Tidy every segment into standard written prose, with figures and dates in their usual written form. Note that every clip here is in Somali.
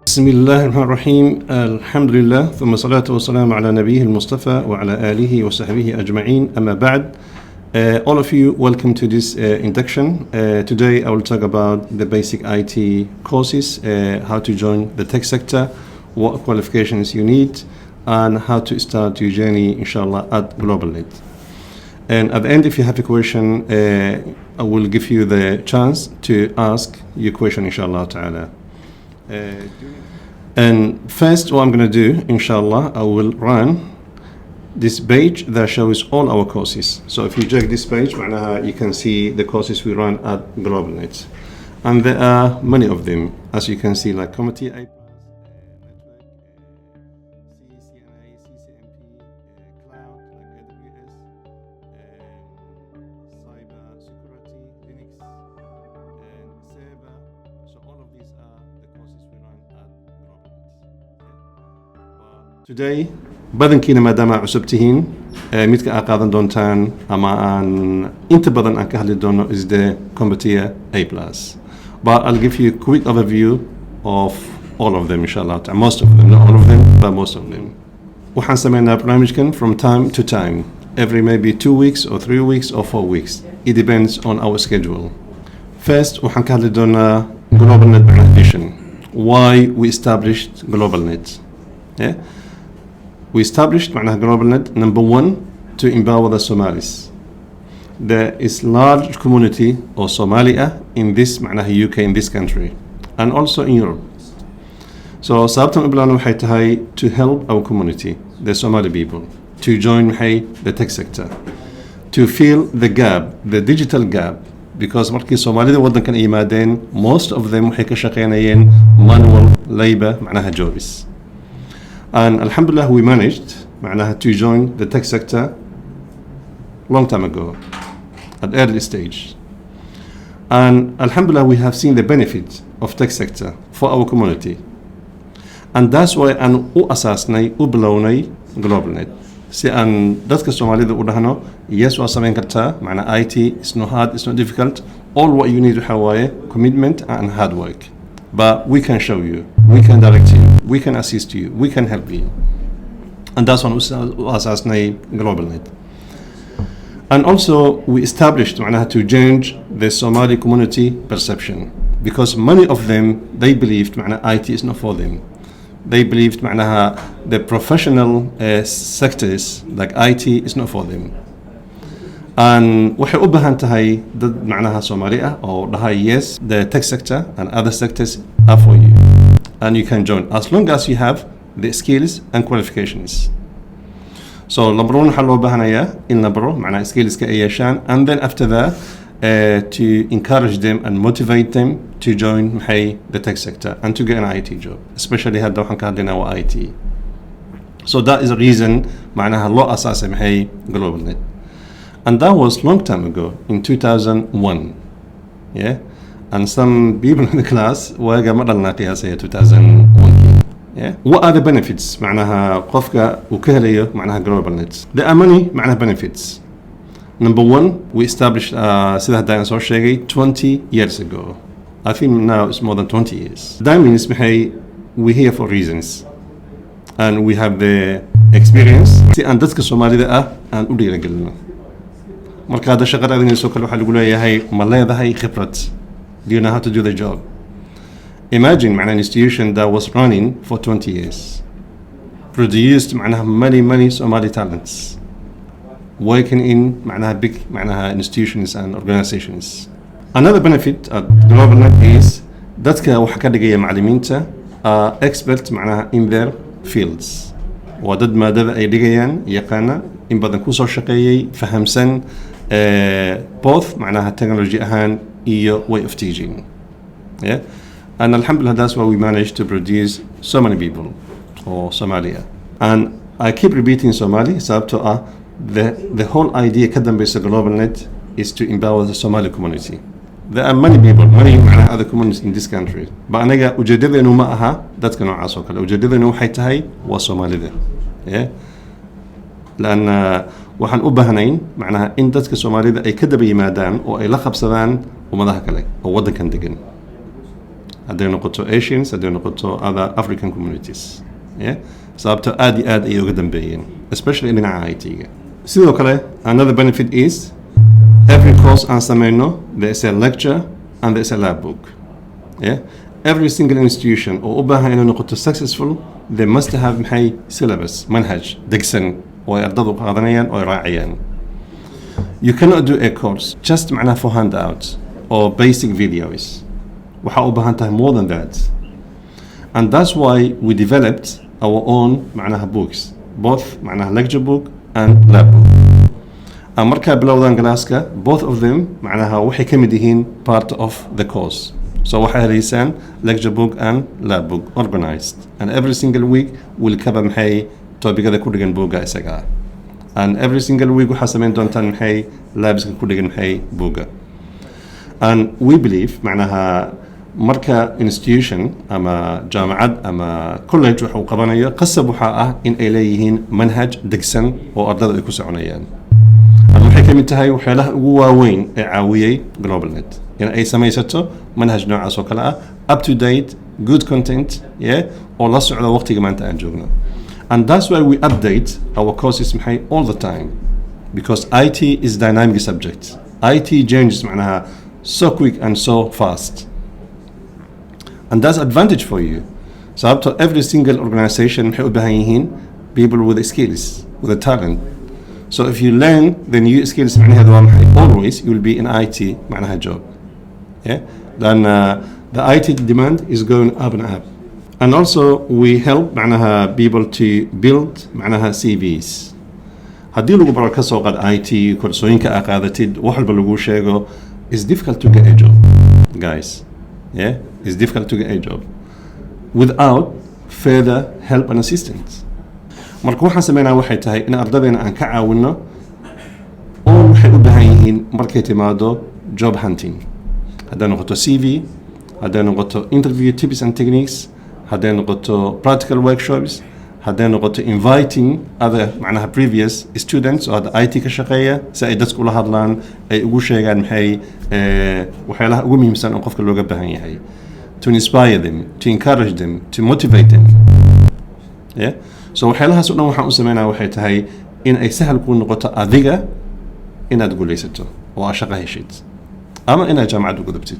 بسم الله الرحمن الرحيم. الحمد لله ثم الصلاة والسلام على نبيه المصطفى وعلى آله وصحبه أجمعين. أما بعد, all of you, welcome to this induction. Today I will talk about the basic IT courses, how to join the tech sector, what qualifications you need, and how to start your journey, inshallah, at GlobalNet. And at the end, if you have a question, I will give you the chance to ask your question, inshallah ta'ala. And first, what I'm going to do, inshallah, I will run this page that shows all our courses. So if you check this page, you can see the courses we run at GlobalNet. And there are many of them, as you can see, like Committee A+, Network, CCNA, CCNP, Cloud, like AWS, Cyber Security, Linux, and Server. So all of these are the courses we run at GlobalNet. Today, badankiina maadaama cusub tihiin, midka aa qaadan doontaan ama aan inta badan aan ka hadli doono is the Committee A+. But I'll give you a quick overview of all of them, inshallah. Most of them, not all of them, but most of them. Waxaan sameynaa barnaamijkan from time to time, every maybe 2 weeks or 3 weeks or 4 weeks. It depends on our schedule. First, waxaan ka hadli doonaa GlobalNet vision. Why we established GlobalNet. Yeah? We established GlobalNet, number one, to empower the Somalis. There is large community of Somalia in this UK, in this country, and also in Europe. So sababtan u bilaabno waxay tahay to help our community, the Somali people, to join the tech sector, to fill the gap, the digital gap, because markii Soomaalida wadankan ay yimaadeen, most of them waxay ka shaqeynayeen manual labor, jobs. And alhamdulillah, we managed to join the tech sector long time ago, at early stage. And alhamdulillah, we have seen the benefit of tech sector for our community. And that's why aan u asaasnay, u bilownay GlobalNet. Si aan dadka Soomaalida u dhahno, yes, waa samayn kartaa, IT, it's not hard, it's not difficult. All what you need waxa waaye commitment and hard work. But we can show you, we can direct you, we can assist you, we can help you. And that's when we established GlobalNet. And also we established to change the Somali community perception, because many of them, they believed IT is not for them. They believed the professional sectors like IT is not for them. And waxay u baahan tahay dad Somali ah oo dhahay yes, the tech sector and other sectors are for you, and you can join as long as you have the skills and qualifications. So number one waxaa loo baahanayaa in la baro skillska ay yeeshaan, and then after that to encourage them and motivate them to join the tech sector and to get an IT job, especially hadda waxaan ka hadlaynaa waa IT. So that is the reason loo asaasay GlobalNet. And that was long time ago, in 2001. Yeah? And some people in the class were 2001. Yeah? What are the benefits? قفك وكهلية GlobalNet. There are many benefits. Number one, we established Siddharth Dinosaur Shaggy 20 years ago. I think now it's more than 20 years. That means we're here for reasons. And we have the experience. And dadka Soomaalida and u dhiirigelino. marka hada shaqada adin soo kale waxa lagu leeyahay ma leedahay khibrad, do you know how to do the job? Imagine an institution that was running for 20 years, produced many Somali talents, working in big institutions and organizations. Another benefit at GlobalNet is dadka waxa ka dhigaya macallimiinta are expert in their fields. ودad maadada ay dhigayaan yaqaana in badan ku soo shaqeeyay, fahamsan both technology ahaan iyo way of teaching. Yeah? And alhamdulillah, that's why we managed to produce so many people or Somalia. And I keep repeating Somali, sababtoo the whole idea ka dambaysa GlobalNet is to empower the Somali community. There are many people, many other communities in this country. But anaga ujeedadeenu ma aha dadka noocaas oo kale. Ujeedadeenu waxay tahay waa Soomaalida. Yeah? لأن waxaan u baahnayn in dadka Soomaalida ay ka daba yimaadaan oo ay la qabsadaan ummadaha kale oo wadankan degan. hadday noqoto Asians, hadday noqoto other African communities. Yeah, sababtoo aad iyo aad ayay uga dambeeyeen, especially dhinaca IT-ga. Sidoo kale, another benefit is every course aan sameyno, there is a lecture and there is a lab book. Yeah, every single institution oo u baahan inay noqoto successful, they must have maxay syllabus, manhaj degsan oo ay ardadu qaadanayaan oo ay raacayaan. You cannot do a course just macnaha for handouts or basic videos. Waxa u baahan tahay more than that. And that's why we developed our own macnaha books, both macnaha lecture book and lab book. And markaa bilowdaan galaaska, both of them macnaha waxay ka mid yihiin part of the course. So waxay helaysaan lecture book and lab book organized. And every single week we'll cover maxay topic-ada ku dhigan buugga isaga ah. And every single week waxaa samayn doontaan maxay labska ku dhigan maxay buugga. And we believe macnaha marka institution ama jaamacad ama college waxa uu qabanayo qasab waxaa ah in ay leeyihiin manhaj degsan oo ardada ay ku soconayaan. waxay ka mid tahay waxyaalaha ugu waaweyn ee caawiyey GlobalNet in ay samaysato manhaj noocaas oo kale ah, up to date, good content, yeah, oo la socda waqtiga maanta aan joogno. And that's why we update our courses maxay all the time, because IT is dynamic subject. IT changes macnaha so quick and so fast. And that's advantage for you. So up to every single organization maxay u baahan yihiin people with skills, with a talent. So if you learn the new skills معناها always you will be in IT معناها job. Yeah? Then the IT demand is going up and up. And also we help معناها people to build معناها CVs. haddii lagu baro ka soo qaad IT koorsooyinka aad qaadatid wax walba lagu sheego, it's difficult to get a job, guys. Yeah? It's difficult to get a job without further help and assistance. marka waxaan sameynaa waxay tahay in ardadayna aan ka caawino oo waxay u baahan yihiin markay timaado job hunting. hadday noqoto CV, hadday noqoto interview tips and techniques, hadday noqoto practical workshops, hadday noqoto inviting other macnaha previous students oo hadda IT ka shaqeeya si ay dadku ula hadlaan, ay ugu sheegaan maxay waxyaalaha ugu muhiimsan oo qofka looga baahan yahay, to inspire them, to encourage them, to motivate them. Yeah? So waxyaalahaas oo dhan waxaan u sameynaa waxay tahay in ay sahal ku noqoto adiga inaad guulaysato oo aad shaqo heshid ama inaad jaamacad u gudubtid.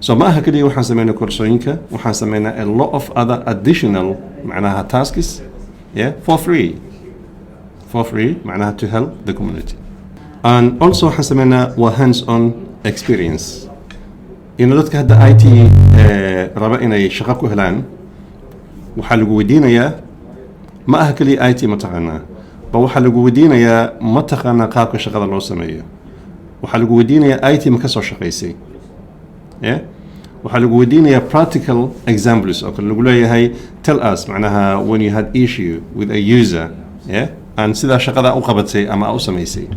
So ma aha kaliya waxaan sameynaa koorsooyinka, waxaan sameynaa a lot of other additional macnaha tasks, yeah, for free macnaha to help the community. And also waxaan sameynaa waa hands-on experience. In dadka hadda IT raba inay shaqo ku helaan, waxaa lagu weydiinayaa ma aha kaliya IT ma taqaanaa, ba waxaa lagu weydiinayaa ma taqaanaa qaabka shaqada loo sameeyo, waxaa lagu weydiinayaa IT ma ka soo shaqaysay, yeah? waxaa lagu weydiinayaa practical examples oo kale lagu leeyahay tell us macnaha when you had issue with a user, yeah? and sidaa shaqada u qabatay ama u samaysay.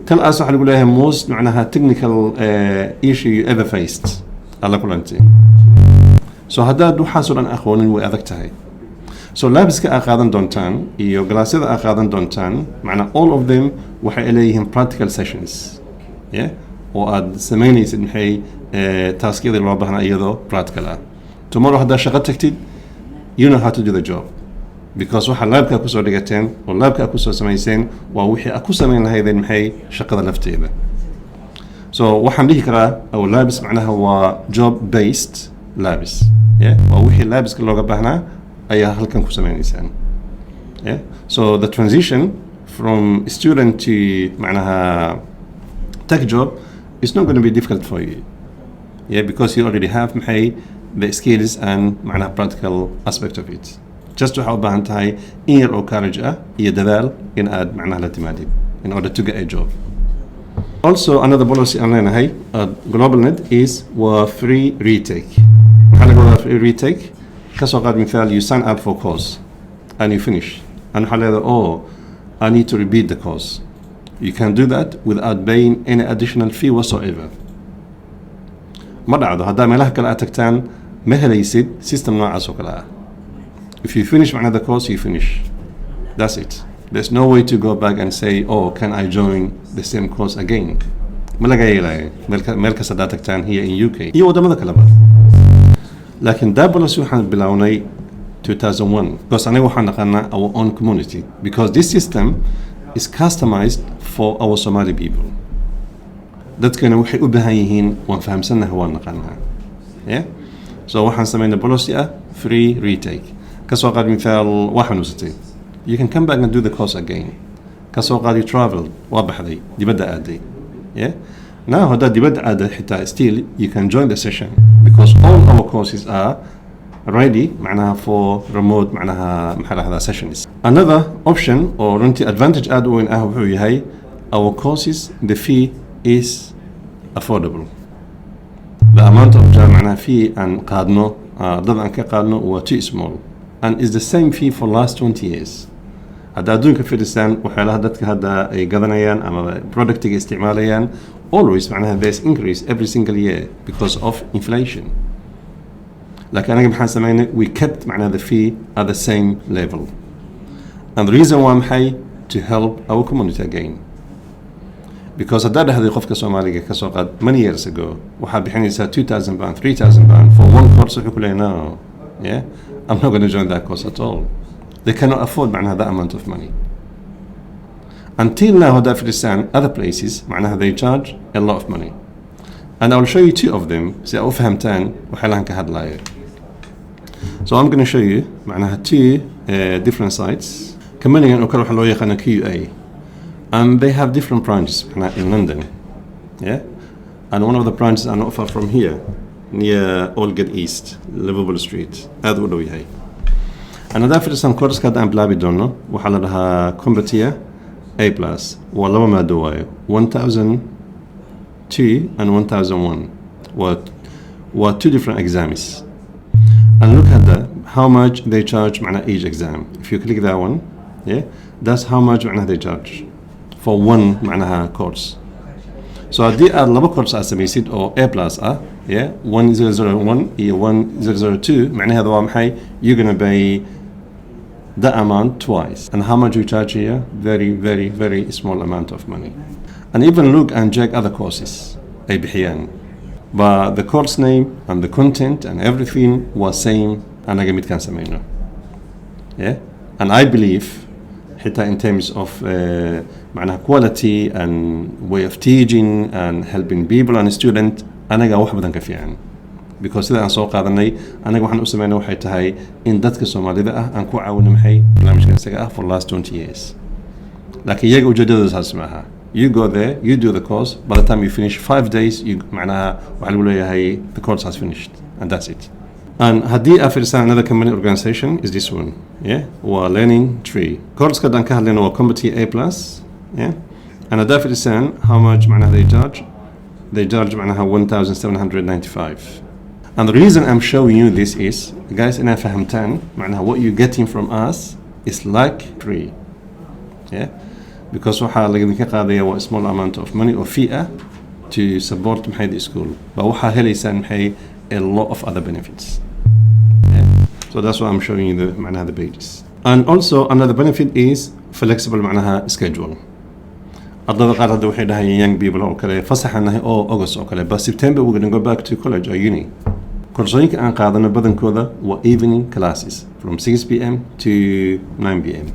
tell us waxaa lagu leeyahay most macnaha technical issue you ever faced alla kulantay. So haddaad waxaas oo dhan aqoonin way adag tahay. So labska aad qaadan doontaan iyo galaasyada aad qaadan doontaan macnaa all of them waxay leeyihiin practical sessions, yeah? oo aad samaynaysid maxay taskyada loo baahnaa iyadoo practical ah. Tomorrow haddaad shaqo tagtid, you know how to do the job, because waxa labka kusoo dhigateen oo labka kusoo samayseen waa wixii aad ku samayn lahaydeen maxay shaqada lafteeda. So waxaan dhihi karaa our labs macnaha waa job based labs, yeah? waa wixii labska looga baahnaa ayaa halkan ku sameynaysaan. Yeah? So the transition from student to macnaha tech job is not going to be difficult for you, yeah? because you already have maxay the skills and macnaha practical aspect of it. Just waxaa u baahan tahay in yar oo courage ah iyo dadaal in aad macnaha la timaadid in order to get a job. Also another policy aan leenahay at GlobalNet is waa free retake. maxaa laga wadaa free retake? kasoo qaad mithaal, you sign up for course and you finish and waxaa leedahay oh I need to repeat the course. You can do that without paying any additional fee whatsoever. ma dhacdo haddaa meelaha kale aad tagtaan ma helaysid system noocaas oo kale ah. If you finish the course, you finish. That's it. There's no way to go back and say, oh, can I join the same course again? ما لقى يلاقي ملك صداتك تان هي in UK هي ودمنا كلامات لكن ده بلس يوحنا بلاوني 2001 because أنا وحنا قلنا our own community because this system is customized for our Somali people that كانوا وحي أبهايهين ونفهم سنة هو نقلنا yeah so وحنا سمينا بلوسيا free retake كسوق مثال 61 you can come back and do the course again كسوق you travel واضح ذي دي بدأ أدي yeah now هذا دي بدأ أدي حتى still you can join the session because all our courses are ready معناها for remote معناها محل هذا sessions another option or advantage add وين هي our courses the fee is affordable the amount of معناها fee and قادنو ضد أنك قادنو هو too small and is the same fee for last 20 years هذا أدونك في السنة وحالها دتك هذا قدنيان أما product استعماليان always معناها there's increase every single year because of inflation لكن أنا بحال سمينا we kept معناها the fee at the same level and the reason why I'm high to help our community again because هذا هذه قف كسومالي كسوقات many years ago وحاب يحني سا 2,000 pound 3,000 pound for one course يقول لي no yeah I'm not going to join that course at all they cannot afford معناها that amount of money until now هذا في السنة other places معناها they charge a lot of money and I will show you two of them سأفهمتان وحالها كهدلاير so I'm going to show you معناها two different sites كمان أنه كانوا حلوية خلنا QA and they have different branches in London yeah and one of the branches are not far from here near Aldgate East Liverpool Street هذا هو هي أنا دا في السنة كورس كاد أم بلابي دونو وحالا لها كومبتية A plus والله ما دواي 1002 and 1001 were two different exams and look at that how much they charge معناها each exam if you click that one yeah that's how much معناها they charge for one معناها course so دي لابا course أسميسيد أو A plus yeah 1001 هي 1002 معناها هذا محي you're gonna pay that amount twice and how much we charge here very small amount of money and even look and check other courses أي بحيان but the course name and the content and everything was same أنا قمت كان سمينه yeah and I believe حتى in terms of معناها quality and way of teaching and helping people and students أنا قا واحد بدن كفيان because إذا أنا سوق هذا الني أنا قا وحنا أسمينه وحيت هاي إن دتك الصومالي ذا أنكو عاون محي برنامج كان سجاه for last 20 years لكن يجوا جدد هاسمها you go there you do the course by the time you finish 5 days you معناها وعلى هاي the course has finished and that's it and هدي أفرسان another company organization is this one yeah و learning tree course كده أنك هلنا و competency A plus yeah أنا دا أفرسان how much معناها they charge معناها 1,795 and the reason I'm showing you this is guys أنا فهمتان معناها what you're getting from us is like free yeah because وحا لقد قاضي و small amount of money or فئة to support محي the school وحا هليسان محي a lot of other benefits yeah so that's why I'm showing you the معناها the pages and also another benefit is flexible معناها schedule أضل قال هذا وحيد هاي young people أو كله فصح أنه أغسطس أو كله بس September we're going to go back to college or uni كورسين كأن قاعدنا بدن كذا و evening classes from 6 p.m. to 9 p.m.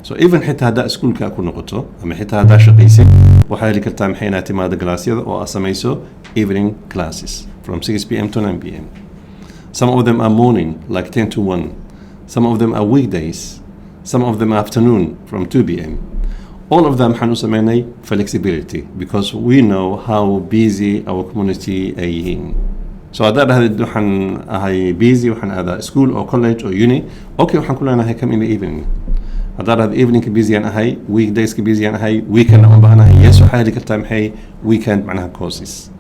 so even حتى هذا سكول كأكون نقطة أما حتى هذا شقيسي وحالي كلام حين اعتماد كلاسي أو أسميسو evening classes from 6 p.m. to 9 p.m. some of them are morning like 10 to 1 some of them are weekdays some of them are afternoon from 2 p.m. all of them حنسميني flexibility because we know how busy our community is so هذا دوحن هاي busy وحن هذا school or college or uni okay وحن كلنا هاي come in the evening هذا evening busy أنا هاي weekdays busy أنا هاي weekend أنا بهنا هاي yes وحالي كلام هاي weekend معناها courses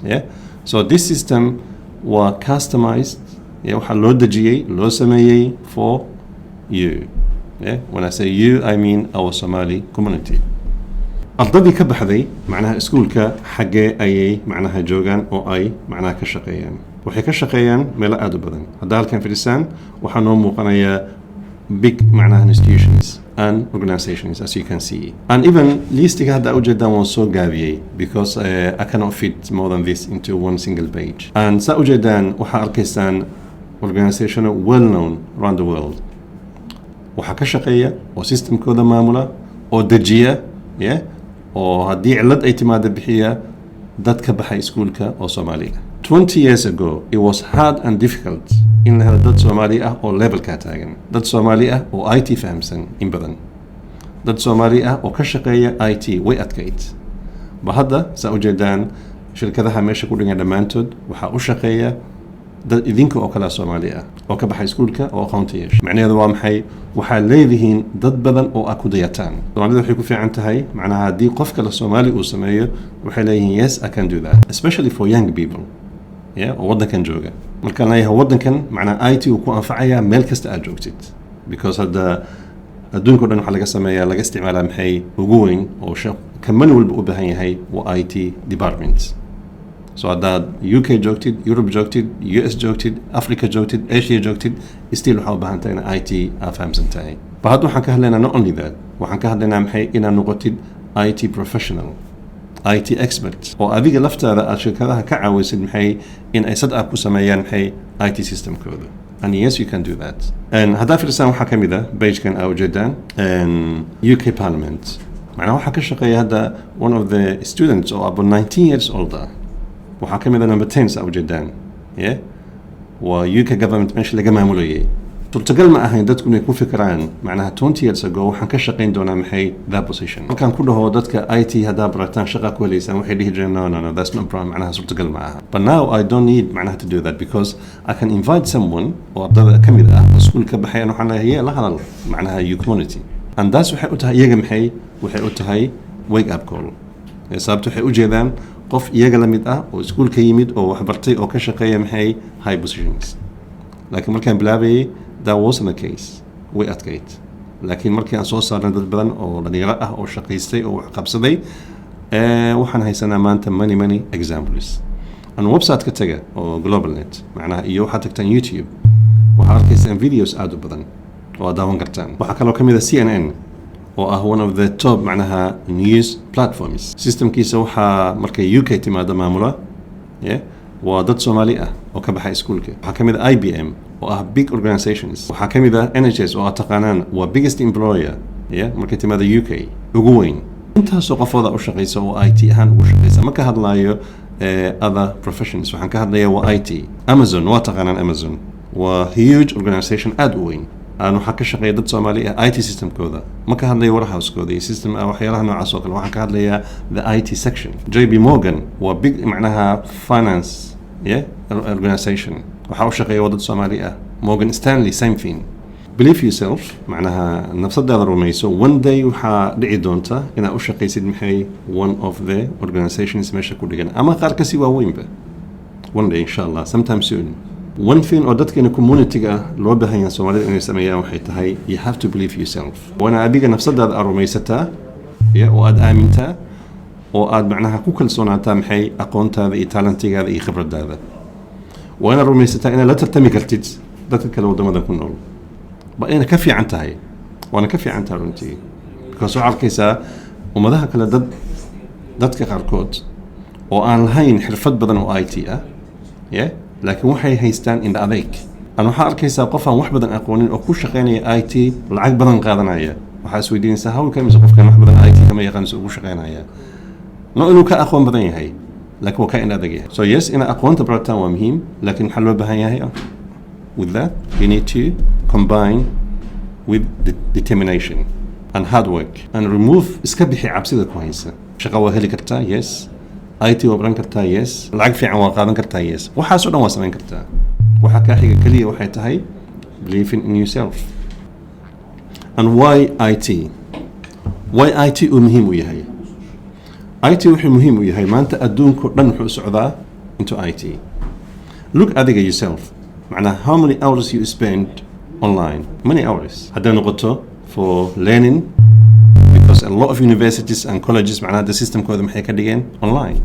yeah so this system was customized yeah وحن لو دجيي لو سميي for you yeah when I say you I mean our Somali community الضدي كبحذي معناها سكول كحجة أي معناها جوجان أو أي معناها كشقيان وحي كشقيان ملا أدو بدن هذا كان في لسان وحنوم وقنايا big معناها institutions and organizations as you can see. And even listiga hadda ujeedaan waan soo gaabiyey because I cannot fit more than this into one single page. And saa ujeedaan waxaa arkaysaan organization well known around the world. waxaa ka shaqeeya oo systemkooda maamula oo dejiya oo haddii cilad ay timaada bixiya dad ka baxay iskuulka oo Soomaaliya. 20 years ago it was hard and difficult in la helo dad Soomaali ah oo levelka taagan, dad Soomaali ah oo IT fahamsan in badan, dad Soomaali ah oo ka shaqeeya IT way adkayd. ba hadda saa ujeedaan shirkadaha meesha ku dhigan dhammaantood waxaa u shaqeeya dad idinka oo kala Soomaali ah oo ka baxay iskuulka oo aqoonta yeeshay. macnaheedu waa maxay? waxaa leedihiin dad badan oo ku dayataan. Soomaalida waxay ku fiican tahay macnaha haddii qof kale Soomaali uu sameeyo waxay leeyihiin yes I can do that, especially for young people oo waddankan jooga. markaan leeyahay waddankan macnaha IT uu ku anfacaya meel kasta aad joogtid because hadda adduunka o dhan waxaa laga sameeyaa laga isticmaalaa maxay ugu weyn oo company walba u baahan yahay waa IT department. so haddaad UK joogtid, Europe joogtid, US joogtid, Africa joogtid, Asia joogtid, still waxaa u baahan tahay in IT aad fahamsan tahay. ba hadda waxaan ka hadlaynaa not only that, waxaan ka hadlaynaa maxay inaad noqotid IT professional, IT expert oo adiga laftaada aad shirkadaha ka caawisid maxay in ay sad aad ku sameeyaan maxay IT systemkooda. and yes you can do that. and haddaa fiirsaan waxaa ka mid ah pagekan aa ujeedaan UK Parliament. macnaha waxaa ka shaqeeya hadda one of the students oo about 19 years old ah. waxaa ka mid ah number 10 saa ujeedaan waa UK government meesha laga maamulayay. suurtagal ma ahayn dadku inay ku fikiraan macnaha 20 years ago waxaan ka shaqayn doonaa maxay that position. markaan ku dhaho dadka IT haddaa barataan shaqa ku helaysaan waxay dhihi jireen no that's not problem, macnaha suurtagal ma aha. but now I don't need macnaha to do that because I can invite someone oo ardada ka mid ah oo iskuul ka baxay waxaan leeyahay la hadal macnaha you community. and that's waxay u tahay iyaga maxay waxay u tahay wake up call. sababta waxay u jeedaan qof iyaga la mid ah oo iskuul ka yimid oo wax bartay oo ka shaqeeya maxay high positions. laakiin markaan bilaabayay that wasn't the case, way adkayd. laakiin markii aan soo saarnay dad badan oo dhalinyaro ah oo shaqaystay oo wax qabsaday waxaan haysanaa maanta many examples. and website ka taga oo globalnet macnaha iyo waxaad tagtaan YouTube waxaad arkaysaan videos aad u badan oo aad daawan kartaan. waxaa kaloo ka mid ah CNN oo ah one of the top macnaha news platforms. systemkiisa waxaa markay UK timaado maamula waa dad Soomaali ah oo ka baxay iskuulka. waxaa ka mid ah IBM oo ah big organizations. waxaa ka mid ah NHS oo aad taqaanaan waa biggest employer markay timaado UK ugu weyn. intaasoo qofooda u shaqaysa oo IT ahaan ugu shaqaysa. ma ka hadlaayo other professions, waxaan ka hadlayaa waa IT. Amazon waa taqaanaan Amazon waa huge organization aad u weyn. aan waxaa ka shaqeeya dad Soomaali ah IT systemkooda. ma ka hadlayo warehouse-kooda iyo system waxyaalaha noocaas oo kale. waxaan ka hadlayaa the IT section. JP Morgan waa big macnaha finance organization. waxaa u shaqeeya wadad Soomaali ah. Morgan Stanley same thing. believe yourself macnaha nafsadaada rumayso one day waxaa dhici doonta inaad u shaqaysid maxay one of the organizations meesha ku dhigan ama qaar kasii waaweynba one day insha Allah sometime soon. one thing oo dadkeena community-ga loo baahan yahay Soomaalida inay sameeyaan waxay tahay you have to believe yourself. waana adiga nafsadaada aad rumaysataa oo aad aamintaa oo aad macnaha ku kalsoonaataa maxay aqoontaada iyo talentigaada iyo khibradaada. waana rumaysataa inaad la tartami kartid dadka kale wadamada ku nool. ba ina ka fiican tahay waana ka fiican tahay runtii because waxaad arkaysaa ummadaha kale dadka qaarkood oo aan lahayn xirfad badan oo IT ah laakiin waxay haystaan in adeeg. aan waxaa arkaysaa qof aan wax badan aqoonin oo ku shaqeynaya IT lacag badan qaadanaya. waxaa isweydiinaysaa how come qofkan wax badan IT kama yaqaan soo ugu shaqeynaya no inuu ka aqoon badan yahay laakiin waa ka in adeeg yahay. so yes ina aqoonta barataan waa muhiim laakiin waxaa loo baahan yahay with that you need to combine with determination and hard work and remove iska bixi cabsida ku haysa. shaqo waa heli kartaa yes, IT waa baran kartaa yes, lacag fiican waa qaadan kartaa yes, waxaasoo dhan waa samayn kartaa. waxa kaa xiga kaliya waxay tahay believing in yourself. and why IT uu muhiim u yahay. IT wuxuu muhiim u yahay maanta adduunku dhan wuxuu socdaa into IT. look adiga yourself macnaha how many hours you spend online. many hours hadday noqoto for learning because a lot of universities and colleges macnaha the systemkooda maxay ka dhigeen online.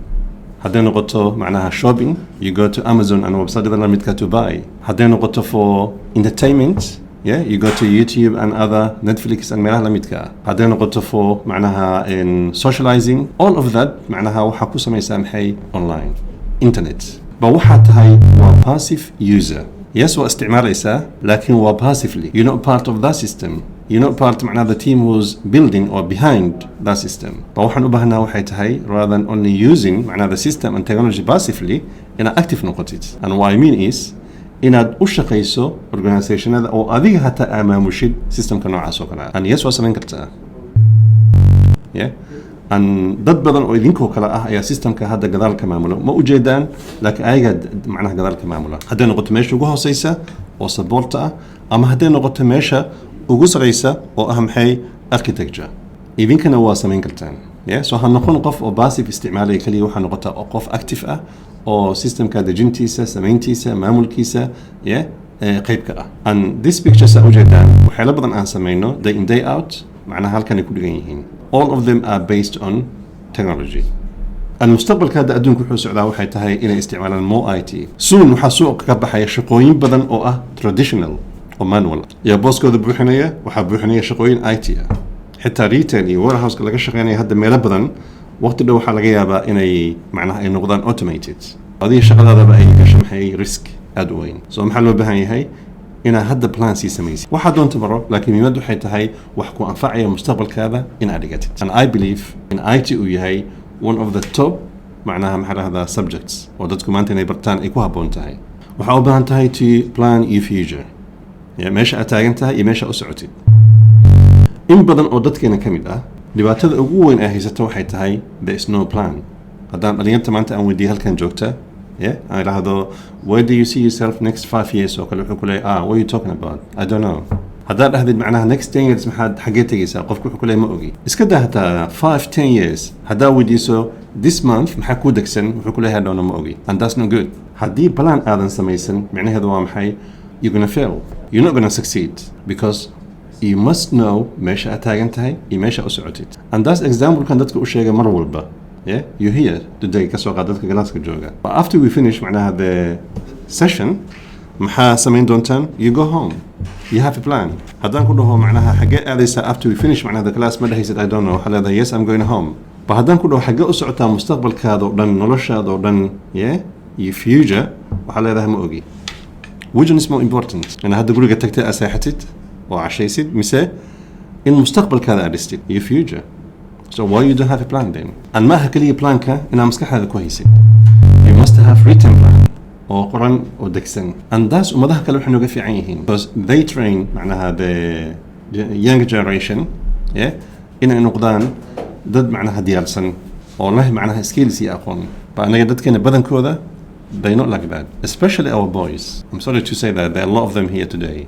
hadday noqoto macnaha shopping you go to Amazon and website-da la midka to buy. hadday noqoto for entertainment Yeah, you go to YouTube and other Netflix and meelaha la midka ah. Haddii noqoto for macnaha in socializing, all of that macnaha waxaa ku samaysaa maxay online, internet. Ba waxaa tahay waa passive user. Yes, waa isticmaalaysaa, laakiin waa passively. You're not part of that system. You're not part macnaha the team was building or behind that system. Ba waxaan u baahnaa waxay tahay rather than only using macnaha the system and technology passively, inaad active noqotid. And what I mean is inaad u shaqayso organizationada oo adiga hataa amaamushid systemka noocaas oo kale ah. And yes, waa samayn kartaa. Yeah. And dad badan oo idinkoo kale ah ayaa systemka hadda gadaal ka maamulo. Ma ujeedaan, laakiin ayaga macnaha gadaal ka maamula. Hadday noqoto meesha ugu hooseysa oo support ah, ama hadday noqoto meesha ugu sareysa oo ah maxay architecture. Idinkana waa samayn kartaan. Yeah. So ha noqon qof oo passive isticmaalaya kaliya, waxaa noqotaa qof active ah oo systemka dejintiisa, samayntiisa, maamulkiisa, yeah, qaybka ah. And this pictures are ujeedaan waxyaalo badan aan samayno day in day out, macnaha halkan ay ku dhigan yihiin. All of them are based on technology. المستقبل كذا أدون كل حوس عداوة حيتها إلى استعمال مو IT. Soon وحسوق كبحة شقوين بدن أو traditional أو manual. يا بوس كذا بروحنية وحبروحنية شقوين IT. حتى ريتيلي warehouse كلا كشقيني هذا ميلا بدن وقت اللي وحلا جيابا إني معناها إنه غضان automated. هذه الشغلة هذا بقى كشم هي risk أدوين. So محلو بهاي هي إن هذا بلان سيسميسي. واحد دون تبرر لكن يمدو حيتها وحكو أنفعية مستقبل كذا in aggregate. And I believe in IT وياهي one of the top معناها محل هذا subjects ودتكم أنتني برتان إكوها بونتهاي وحاول بانتهاي to plan your future. يعني ماشي أتاجنتها يماشي أسعتي. إن بدن أودتك كمدة لبعتذ أقوين أهيزته حيتهاي there is no plan. هذا اليوم تمام أنت أودي هل كان جوكته. Yeah, I هذا where do you see yourself next 5 years أو كله كله what are you talking about? I don't know. هذا معناها next 10 years محد حاجتي يسا قف كله ما أوجي. إسكده هتا 5-10 years هذا ودي so this month محكو دكسن وكله هذا أنا ما أوجي and that's not good. هدي بلان آذن سميسن معناه هذا وامحي you're gonna fail. You're not gonna succeed because you must know ماشي أتاجنتهاي يماشي أسعتي. And that's example كان دتك أشياء مرة والبا. Yeah, you're here today كسوق عددك جلاسك جوجا. But after we finish معناها the session محا سمين دونتان you go home. You have a plan. هذا كله هو معناها حاجة هذا after we finish معناها the class ماذا he said I don't know هل هذا yes I'm going home. فهذا كله حاجة أسعتها مستقبل كذا ودن نلش هذا ودن yeah your future وهل هذا هم أوجي. Which one is more important؟ أنا هذا كله قتكت أساحتت وعشيسد مثال المستقبل كذا أرستد your future. So why you don't have a plan then? And ما هكلي plan كا إنها مسكح هذا كويس. You must have written plan أو قرن أو دكسن. And that's وما ده كلام إحنا نقف في عينهم. Because they train معناها the young generation, yeah, إن نقدان ضد معناها ديالسن أو له معناها skills يأخون. فأنا قدرت كنا بدن كذا they not like that. Especially our boys. I'm sorry to say that there are a lot of them here today.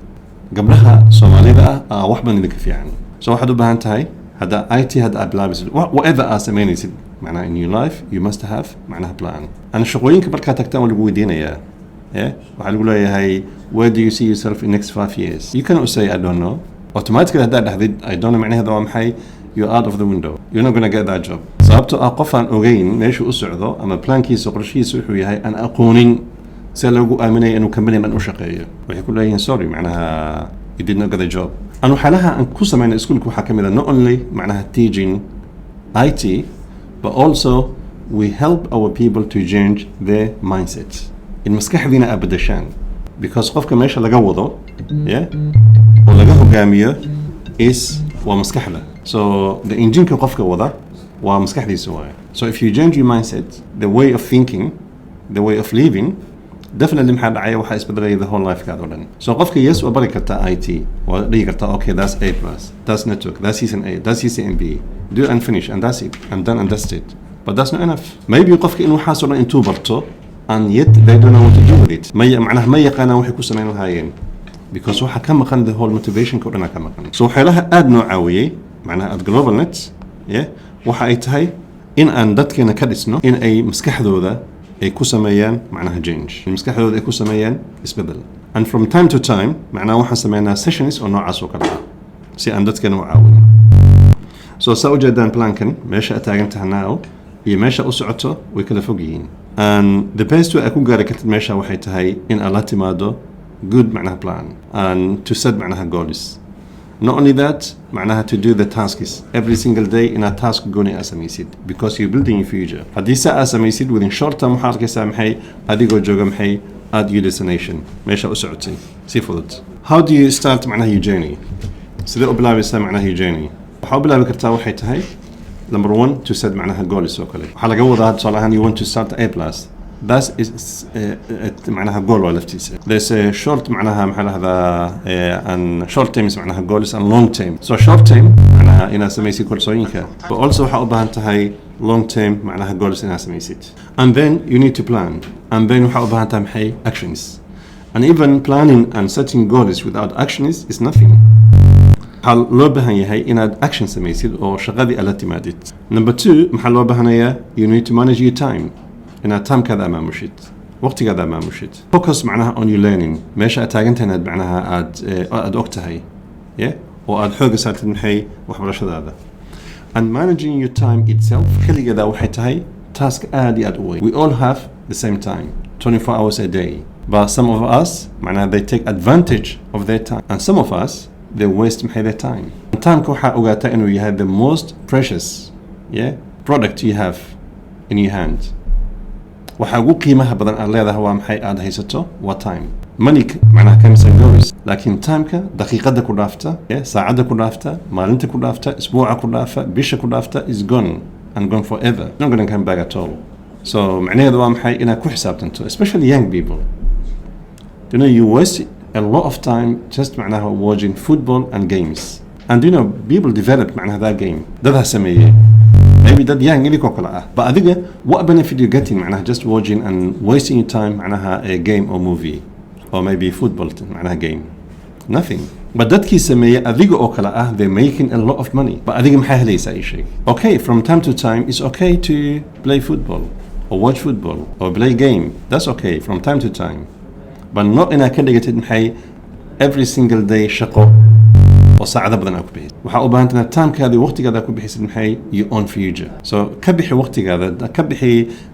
قبلها سومالي بقى واحد من ذيك في عن. So واحد بهانت هاي. هذا IT هذا أبلابس whatever أسميني معناه in your life you must have معناها plan. أنا شغوين كبر كاتكتام اللي بودينا يا وحلقوا لي هاي where do you see yourself in next 5 years? You cannot say I don't know. Automatically هذا I don't know معناه هذا وامحي you're out of the window. You're not gonna get that job. صابتو أقفان أوجين ليش أسعده أما plan كيس وقرشي سوحي هاي أنا أقونين سألقوا آمني إنه كملي من أشقيه ويقول لي sorry معناها you did not get a job. أنا حالها أن كوسا معنا إسكول كوحكم إذا not only معناها teaching IT but also we help our people to change their mindset. المسكح ذينا أبدا شان because قفك ماشي لقوضه yeah ولقاه قامية is ومسكح له so the engine كقفك وضع ومسكح ذي سواء. So if you change your mindset, the way of thinking, the way of living, definitely محل عيا وحاس بدري the whole life كذا ولن. So قفك yes وبركة IT وريكة okay that's A plus, that's network, that's season A, that's season B, do and finish and that's it, and done and that's it. But that's not enough. Maybe قفك إنه حاسون إنتو برتو and yet they don't know what to do with it. معناه ما يقانا وحكوا سمين الهايين. Because وحا كم مكان the whole motivation كورنا كم مكان. So حيلها أد نوعوية معناها أد global net yeah وحا أيتهاي إن أن دتكنا كدسنو إن أي مسكح ذوذا أي كوسميان معناها جينج. المسكح ذوذا أي كوسميان اسبدل. And from time to time معناه وحا سمينا sessions أو نوع عسو كذا. سي أن دتكنا وعاون. So سأوجدان بلانكن ماشى أتاجنتها ناو يماشى أسعته ويكلا فوقين. And the best way أكون قاري كتب ماشى وحيتهاي إن ألاتي مادو good معناها plan and to set معناها goals. Not only that معناها to do the tasks every single day in a task gooni asameysid because you're building your future. haddii saa asameysid within short term waxaad arkaysaa maxay adigoo jooga maxay at your destination meesha u socotay si fudud. How do you start معناها your journey? sidee u bilaabaysaa معناها your journey? waxaa u bilaabi kartaa waxay tahay number 1 to set معناها goals oo kale waxaa laga wadaa tusaale ahaan you want to start A plus that is معناها goal waa laftiisa. There's a short معناها محل هذا and short term معناها goals and long term. So short term معناها إنها سميسي كورسوينك but also waxaa u baahan tahay long term معناها goals إنها سميسيت. And then you need to plan and then waxaa u baahan tahay maxay actions. And even planning and setting goals without actions is nothing. waxaa loo baahan yahay inaad action samaysid oo shaqadii ala timaadid. Number 2 maxaa loo baahanaya you need to manage your time inaad timekeeda maamushid waqtigeeda maamushid. Focus معناها on your learning meesha aad taagantahay inaad معناها aad og tahay oo aad xooga saartid maxay waxbarashadaada. And managing your time itself kaligeeda waxay tahay task aad iyo aad u weyn. We all have the same time 24 hours a day but some of us معناها they take advantage of their time and some of us they waste maxay their time. Timeka waxaa ogaataa inuu yahay the most precious product you have in your hand. waxaa ugu qiimaha badan aad leedahay waa maxay aad haysato waa time. money معناها comes and goes laakiin timeka daqiiqada ku dhaafta saacada ku dhaafta maalinta ku dhaafta isbuuca ku dhaafa bisha ku dhaafta is gone and gone forever. It's not going to come back at all. So macnaheedu waa maxay inaad ku xisaabtanto especially young people. You know you waste a lot of time just معناها watching football and games and you know people develop معناها that game dadha sameeyay maybe that young iliko kala ah but adiga what benefit you getting معناها just watching and wasting your time معناها a game or movie or maybe football معناها game nothing. but dadkii sameeyay adiga oo kala ah they're making a lot of money but adiga maxay helaysaa ay shay. Okay from time to time it's okay to play football or watch football or play game that's okay from time to time but not inaad ka dhigatid maxay every single day shaqo oo saacado badan aad ku bixisid. waxaa u baahan tahay timekaada iyo waqtigaada ku bixisid maxay your own future. so ka bixi waqtigaada ka bixi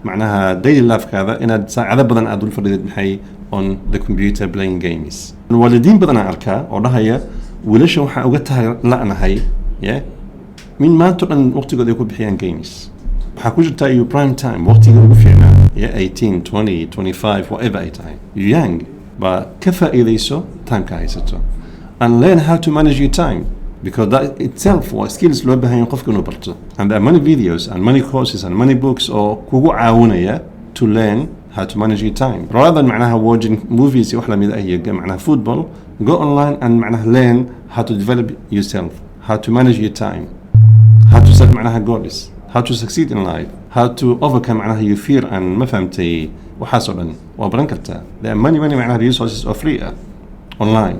macnaha daily lifekaada inaad saacado badan aad dul fadhidid maxay on the computer playing games. waalidiin badan aan arkaa oo dhahaya wiilasha waxaa uga tahay la'nahay min maanta dhan waqtigooda ay ku bixiyaan games. waxaa ku jirtaa your prime time waqtiga ugu fiicnaa 18 20 25 whatever ay tahay young but ka faa'iidayso timeka haysato and learn how to manage your time because that itself waa skills loo baahan yahay qofka inuu barto. And there are many videos and many courses and many books oo kugu caawinaya to learn how to manage your time rather than معناها watching movies wax lamid ah iyo معناها football. go online and معناها learn how to develop yourself how to manage your time how to set معناها goals how to succeed in life how to overcome معناها your fear and ما فهمتي waxaas oo dhan waa baran kartaa. there are many معناها resources oo free online.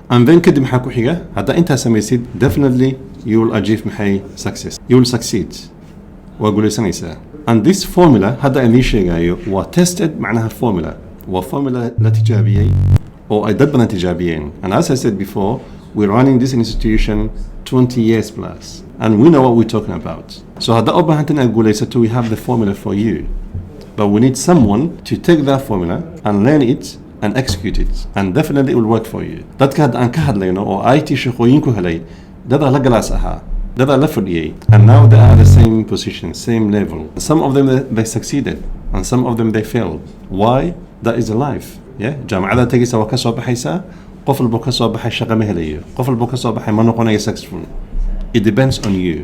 and then kadib maxaa ku xiga haddaa intaa samaysid definitely you will achieve maxay success you will succeed waa guulaysanaysaa. and this formula hadda aan idiin sheegayo waa tested معناها formula waa formula la tijaabiyey oo ay dad badan tijaabiyeen. and as I said before we're running this institution 20 years plus and we know what we're talking about. so hadda u baahantan aad guulaysato we have the formula for you but we need someone to take that formula and learn it and execute it and definitely it will work for you. dadka hadda aan ka hadlayno oo IT shaqooyin ku helay dada la galaas ahaa dada la fadhiyay and now they are at the same position same level. some of them they succeeded and some of them they failed. why? that is a life. jaamacada tageysa waa ka soo baxaysaa qof walba ka soo baxay shaqo ma helayo qof walba ka soo baxay ma noqonayo successful. it depends on you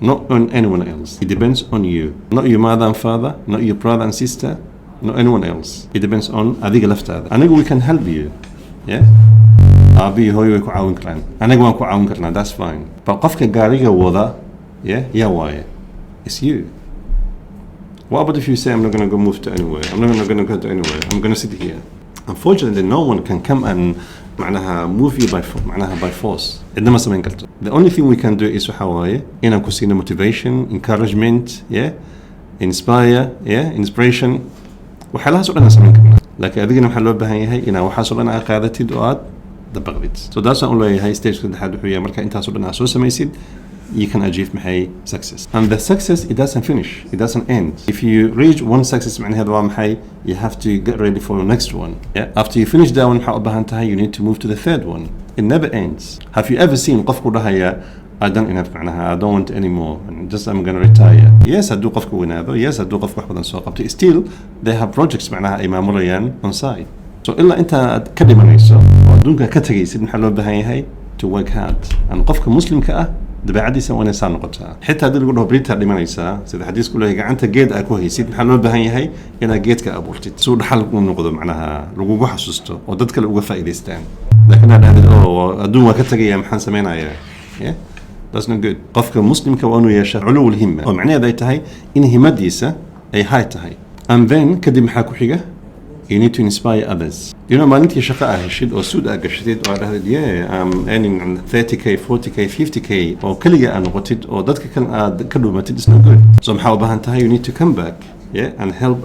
not on anyone else. it depends on you not your mother and father not your brother and sister not anyone else. it depends on adiga laftaada. aniga we can help you aabihi hooyo way ku caawin karaan anaga waan ku caawin karnaa that's fine but qofka gaariga wada yaa waaye it's you. what about if you say I'm not going to go move to anywhere I'm not going to go to anywhere I'm going to sit here. unfortunately no one can come and معناها move you معناها by force. إنما سمين كرتو. the only thing we can do is waxa waaye inaan ku siino motivation encouragement inspire inspiration waxyaalahaas oo dhan samayn karnaa laakiin adigana waxaa loo baahan yahay inaa waxaas oo dhan aad qaadatid oo aad dabaqdid. so daasaan u leeyahay stage saddexaad wuxuu yahay marka intaas oo dhan aad soo samaysid you can achieve محي success. And the success, it doesn't finish, it doesn't end. If you reach one success معنى هذا محي, you have to get ready for the next one. Yeah? After you finish that one محي بهانتها, you need to move to the third one. It never ends. Have you ever seen قف كلها هي I don't enough معناها I don't want anymore and just I'm gonna retire. Yes هدو قف كوين هذا, yes هدو قف واحد سوق. Still they have projects معناها إما مريان on site. So إلا أنت كلمة نيسو ودونك كتجيس من حلو بهاي to work hard. أن قفك مسلم كأ دبي عادي سوى نسان نقطها. حتى هذا اللي يقوله بريتها اللي ما نيسا. سيد الحديث كله يقع أنت جيد أكوه سيد محلول بهاي أنا جيد كأبورتي. سود حل من نقطة معناها لجوجو حسسته ودتك لجوجو فائدتان. لكن هذا أدون كتجي يا محن سمينا يا. That's not good. قفك مسلم كوانو يشاء علو الهمة. ومعناه ذا يتهاي إن همديسة أي هاي تهاي. And then كدي محاكو حاجة. You need to inspire others. You know, ما أنت شقة هالشيء أو سود أقشتيت أو هذا I'm earning 30k, 40k, 50k أو كلية أنا قلت أو ذاتك كان كله ما تدرس no good. So محاول بهانتها you need to come back, and help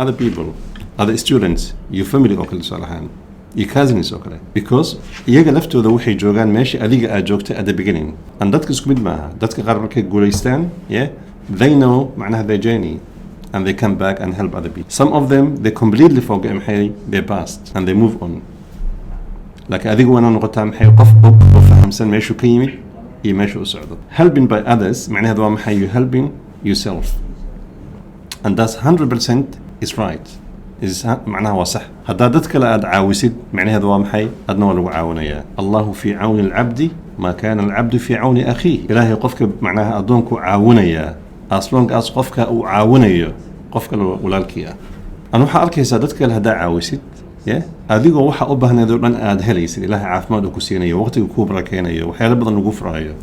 other people, other students, your family أو كل صالحان, your cousins أو كله. Because يجا لفتو ذا وحي جوجان ماشي أديك أجوكته at the beginning. And ذاتك سكمد معها, ذاتك غربك جوليستان, they know معناها their journey. And they come back and help other people. Some of them, they completely forget their past and they move on. Like I think when I'm helping by others, you helping yourself. And that's 100% is right. Is معناها وصح. هذا دتك لا أدعاوسد معناه هذا وامحي أدنى لو عاونيا. الله في عون العبد ما كان العبد في عون أخيه. إلهي قفك معناها أدونك عاونيا. As long as قفك أو عاونية قفك ولالكيا أنا وحأركي سادتك الهداء عاوسيد هذيك وحا أبه نذور أن أدهليسيد إلهي عاف ما دوكو سينية وقتك كوبرا كينية وحيالا بدن نقوف رأيه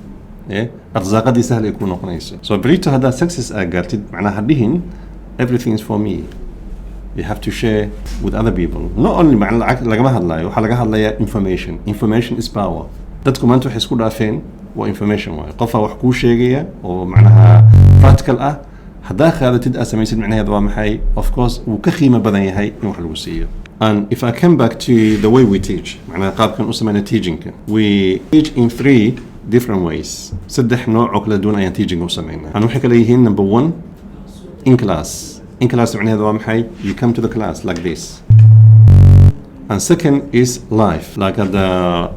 أرزاق دي سهل يكون قنيسة so بريتو هذا success أقارتد معناها هديهن everything is for me you have to share with other people not only معنى لقمها الله وحلقها الله information is power دتكم أنتو حسكو دافين وinformation واي قفا وحكو شيء ومعناها practical هذا هذا تد أسميسد معناه هذا محي of course وكخيمة بدني هاي نوح الوسية and if I come back to the way we teach معناه قاب كان أسمينا teaching we teach in 3 different ways سدح نوع عقلة دون أي teaching أسمينا هنوحك ليهين number 1 in class معناه هذا محي you come to the class like this and second is live like at the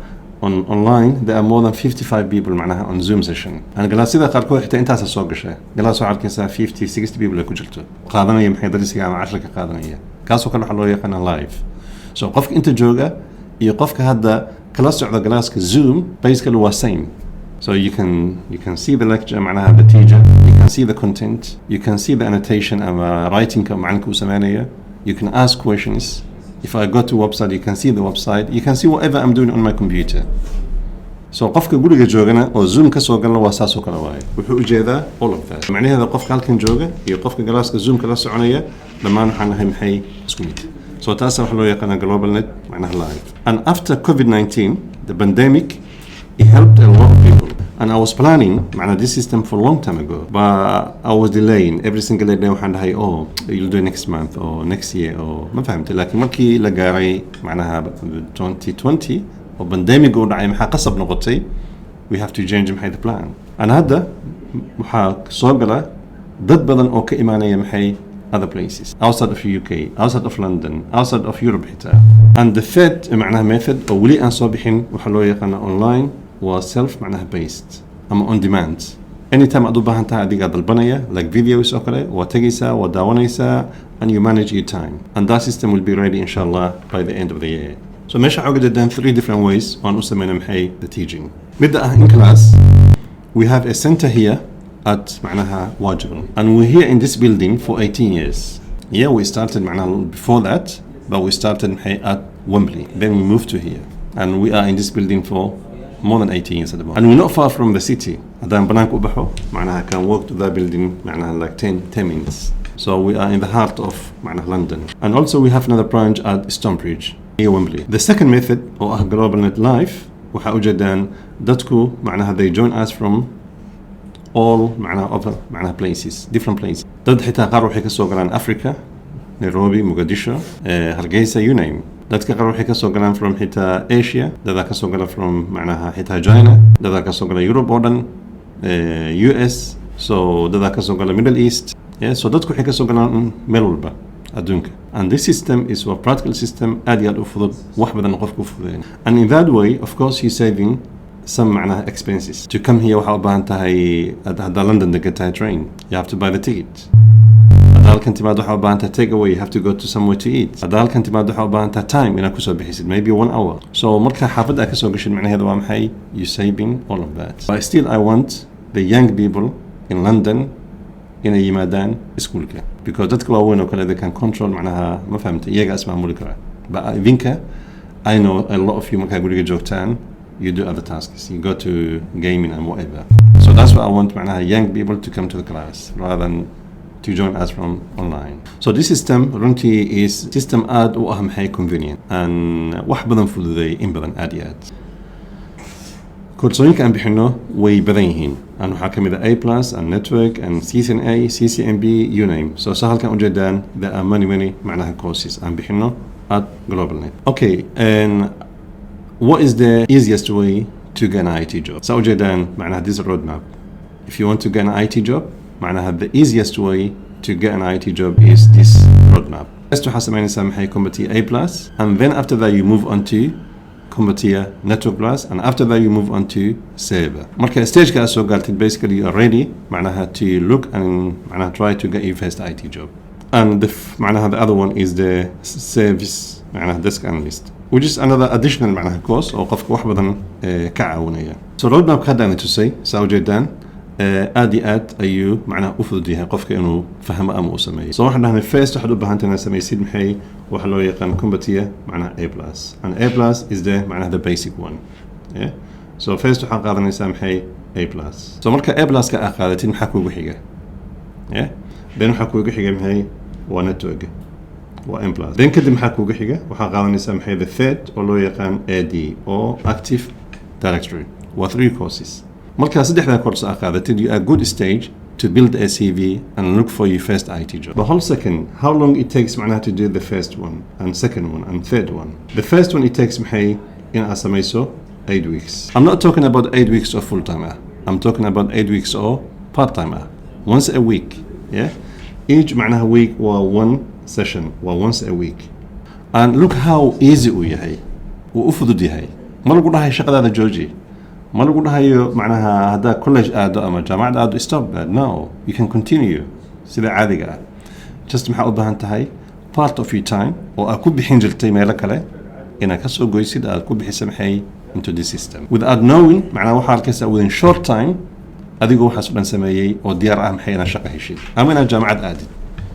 online there are more than 55 people معناها on Zoom session أنا جلست إذا قاركوا حتى أنت أساسوق شيء جلسوا على كيسة 50 60 people اللي كجلتوا قادنا يوم حيدري سيجا مع 10 قادنا كاسو كانوا حلوة يقنا لايف so قفك أنت جوجا يقفك هذا كلاس على جلاس Zoom basically was same so you can see the lecture معناها the teacher you can see the content you can see the annotation أما writing كمعنك وسمانية you can ask questions If I go to website, you can see the website. You can see whatever I'm doing on my computer. So قفك جوجا جوجنا أو زوم كسوقنا واساسه كنا واي. وحوجي ذا all of that. معناه هذا قفك هالكن جوجا يقفك جلاس زوم كلاس عنية لما نحن هم حي سكميت. So تاسع حلو يقنا global net معناه live. And after COVID-19, the pandemic, it helped a lot of people. And I was planning معناه this system for a long time ago, but I was delaying every single day. وحنا هاي you'll do next month or next year or ما فهمت لكن مركي لقاري معناها 2020 وبندemic ودعي محا قصب نقطي we have to change محي the plan. أنا هذا محا صوغلا ضد بدن أو كإيمانية محي other places outside of UK, outside of London, outside of Europe حتى. And the third معناها method أو ولي أن صوبحين وحلو يقنا online وself معناها based أما on demand anytime أدوبها أنت هذه قاعدة البنية like videos أكله وتجيسا وداونيسا and you manage your time and that system will be ready inshallah by the end of the year so ماشي عقدة done 3 different ways on أسمينا محي the teaching بدأ in class we have a center here at معناها واجبل and we're here in this building for 18 years we started معناها before that but we started محي at Wembley then we moved to here and we are in this building for more than 18 years at the moment. And we're not far from the city. هذا بنانك وبحو معناها can walk to that building معناها like 10 minutes. So we are in the heart of معناها London. And also we have another branch at Stonebridge near Wembley. The second method or Global Net Life وحأوجدان دتكو معناها they join us from all معناها other معناها places different places. دد حتى قارو حكا سوقران أفريقيا نيروبي مقدشو هرقيسة you name. دتك قالوا حكا سوقنا from حتى آسيا، دتك سوقنا from معناها حتى China، دتك سوقنا Europe أردن US, so dadaa kasoo gala Middle East, yeah, so dadku waxay kasoo galaan meel walba adduunka. And this system is a practical system aad iyo aad u fudud, wax badan qofku fududeyn. And in that way, of course, you're saving some معناها expenses. To come here waxaa u baahan tahay hadda London degan tahay train, you have to buy the ticket. hadda halkan timaad waxaa u baahan tahay take away, you have to go to somewhere to eat. hadda halkan timaad waxaa u baahan tahay time inaad kusoo bixisid, maybe 1 hour. So marka xaafadda aad kasoo gashid macnaheedu waa maxay? You saving all of that. But still I want the young people in London inay yimaadaan iskuulka, because dadka waaweyn oo kale they can control macnaha ma fahamta iyaga ismaamuli kara. But idinka I know a lot of you markaa guriga joogtaan, you do other tasks, you go to gaming and whatever. So that's what I want macnaha young people to come to the class rather than to join us from online. So this system runtii is system aad u ah maxay convenient and wax badan fududeey in badan aad iyo aad. koorsooyinka aan bixino way badan yihiin, and waxaa ka mid ah A+ and network and CCNA, CCNB, you name. So halkan ujeedaan there are many macnaha courses aan bixino at GlobalNet. Okay, and what is the easiest way to get an IT job? So ujeedaan macnaha this roadmap. If you want to get an IT job, macnaha the easiest way to get an IT job is this roadmap. First waxaa samaynaysaa maxay CompTIA A+, and then after that you move on to CompTIA Network Plus, and after that you move on to Sabre. Marka stage ka soo gaartid, basically you are ready macnaha to look and macnaha try to get your first IT job. And macnaha the other one is the service macnaha desk analyst, which is another additional macnaha course oo qofka wax badan ka caawinaya. So roadmap ka hadaan tusay saa ujeedaan aad iyo aad ayuu macnaha u fudud yahay qofka inuu fahmo ama u sameeyo. So waxaan dhahnay first waxaad u baahantahay inaad samaysid maxay waxa loo yaqaan CompTIA macnaha A+, and A+ is the macnaha the basic one, yeah. So first waxaan qaadanaysaa maxay A+. So marka A+ ka aad qaadatid maxaa kuugu xiga, yeah, then waxaa kuugu xiga maxay waa network, waa M+. Then kadib maxaa kuugu xiga waxaa qaadanaysaa maxay the third oo loo yaqaan AD oo Active Directory, waa 3 courses. marka saddexda course aad qaadatid, you are good stage to build a CV and look for your first IT job. The whole second, how long it takes macnaha to do the first one and second one and third one. The first one it takes maxay in asamayso 8 weeks. I'm not talking about 8 weeks of full timer. I'm talking about 8 weeks of part timer. Once a week, yeah. Each macnaha week waa 1 session, waa once a week. And look how easy uu yahay, uu u fudud yahay. Ma lagu dhahay shaqadaada jooji, ma lagu dhahayo macnaha haddaa college aado ama jaamacad aado stop that. No, you can continue sida caadiga ah. Just maxaa u baahan tahay part of your time oo aad ku bixin jirtay meelo kale inaad ka soo goysid, aad ku bixisa maxay into the system without knowing. macnaha waxaa arkaysaa within short time adigoo waxaas dhan sameeyey oo diyaar ah maxay inaad shaqo heshid ama inaad jaamacad aadid.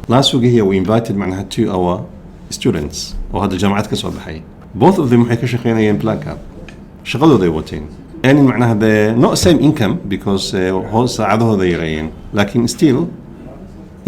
Last week here we invited macnaha 2 our students oo hadda jaamacad ka soo baxay. Both of them waxay ka shaqeynayeen Blackcap, shaqadooday wateen. earning معناها the not same income because هو ساعدوه يريين لكن still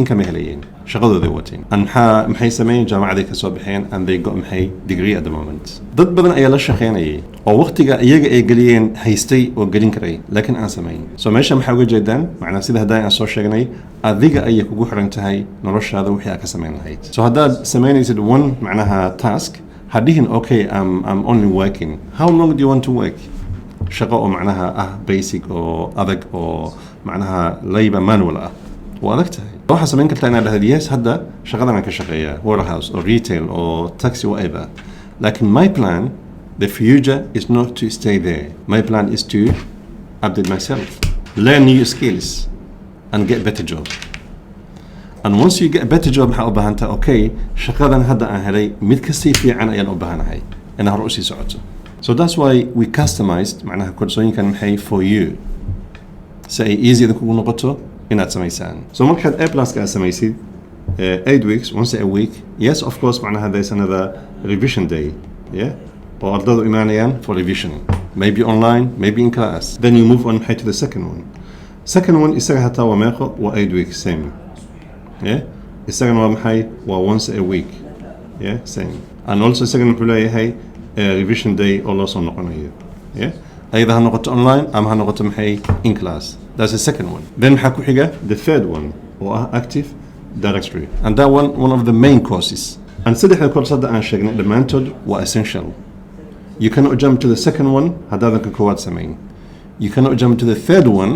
income هليين شغلوا ذي واتين أن محي سمين جامعة ذيك الصبحين and they got محي degree at the moment ضد بدن أي لا شخين أي أو وقت يجا أي قليين هيستي وقلين كري لكن أنا سمين so ماشي محاوي جدا معناه سيده هداي أصور شغني أذيك أي كوجو رنتهاي نرش هذا وحيا كسمين هيت so هذا سمين is one معناها task هديهن okay I'm only working how long do you want to work شقاء معناها basic أو أذك أو معناها ليبة manual وأذكتها روح سمين كنت أنا لهذه يس هذا شغلنا كشقية warehouse أو retail أو taxi whatever لكن my plan the future is not to stay there my plan is to update myself learn new skills and get better job and once you get a better job حأبهانتا okay شغلنا هذا أهلي متكسي في عنا أيان أبهانهاي أنا هرؤسي سعوته so that's why we customized معناها كورسوين كان محي for you say easy إذا كنا نقطه inaad samaysaan so markaad A+ ka samaysid 8 weeks once a week yes of course معناها there's another revision day yeah oo ardaydu imaanayaan for revision maybe online maybe in class then you move on to the second one isaga hataa waa meeqo waa 8 weeks same yeah isagana waa maxay waa once a week yeah same and also isagana wuxuu leeyahay revision day oo loo soo noqonayo yeah either ha noqoto online ama ha noqoto maxay in class that's the second one then maxaa ku xiga the third one oo ah active directory and that one of the main courses and saddexda course hadda aan sheegnay dhammaantood waa essential you cannot jump to the second one haddaadan ka koowaad samayn you cannot jump to the third one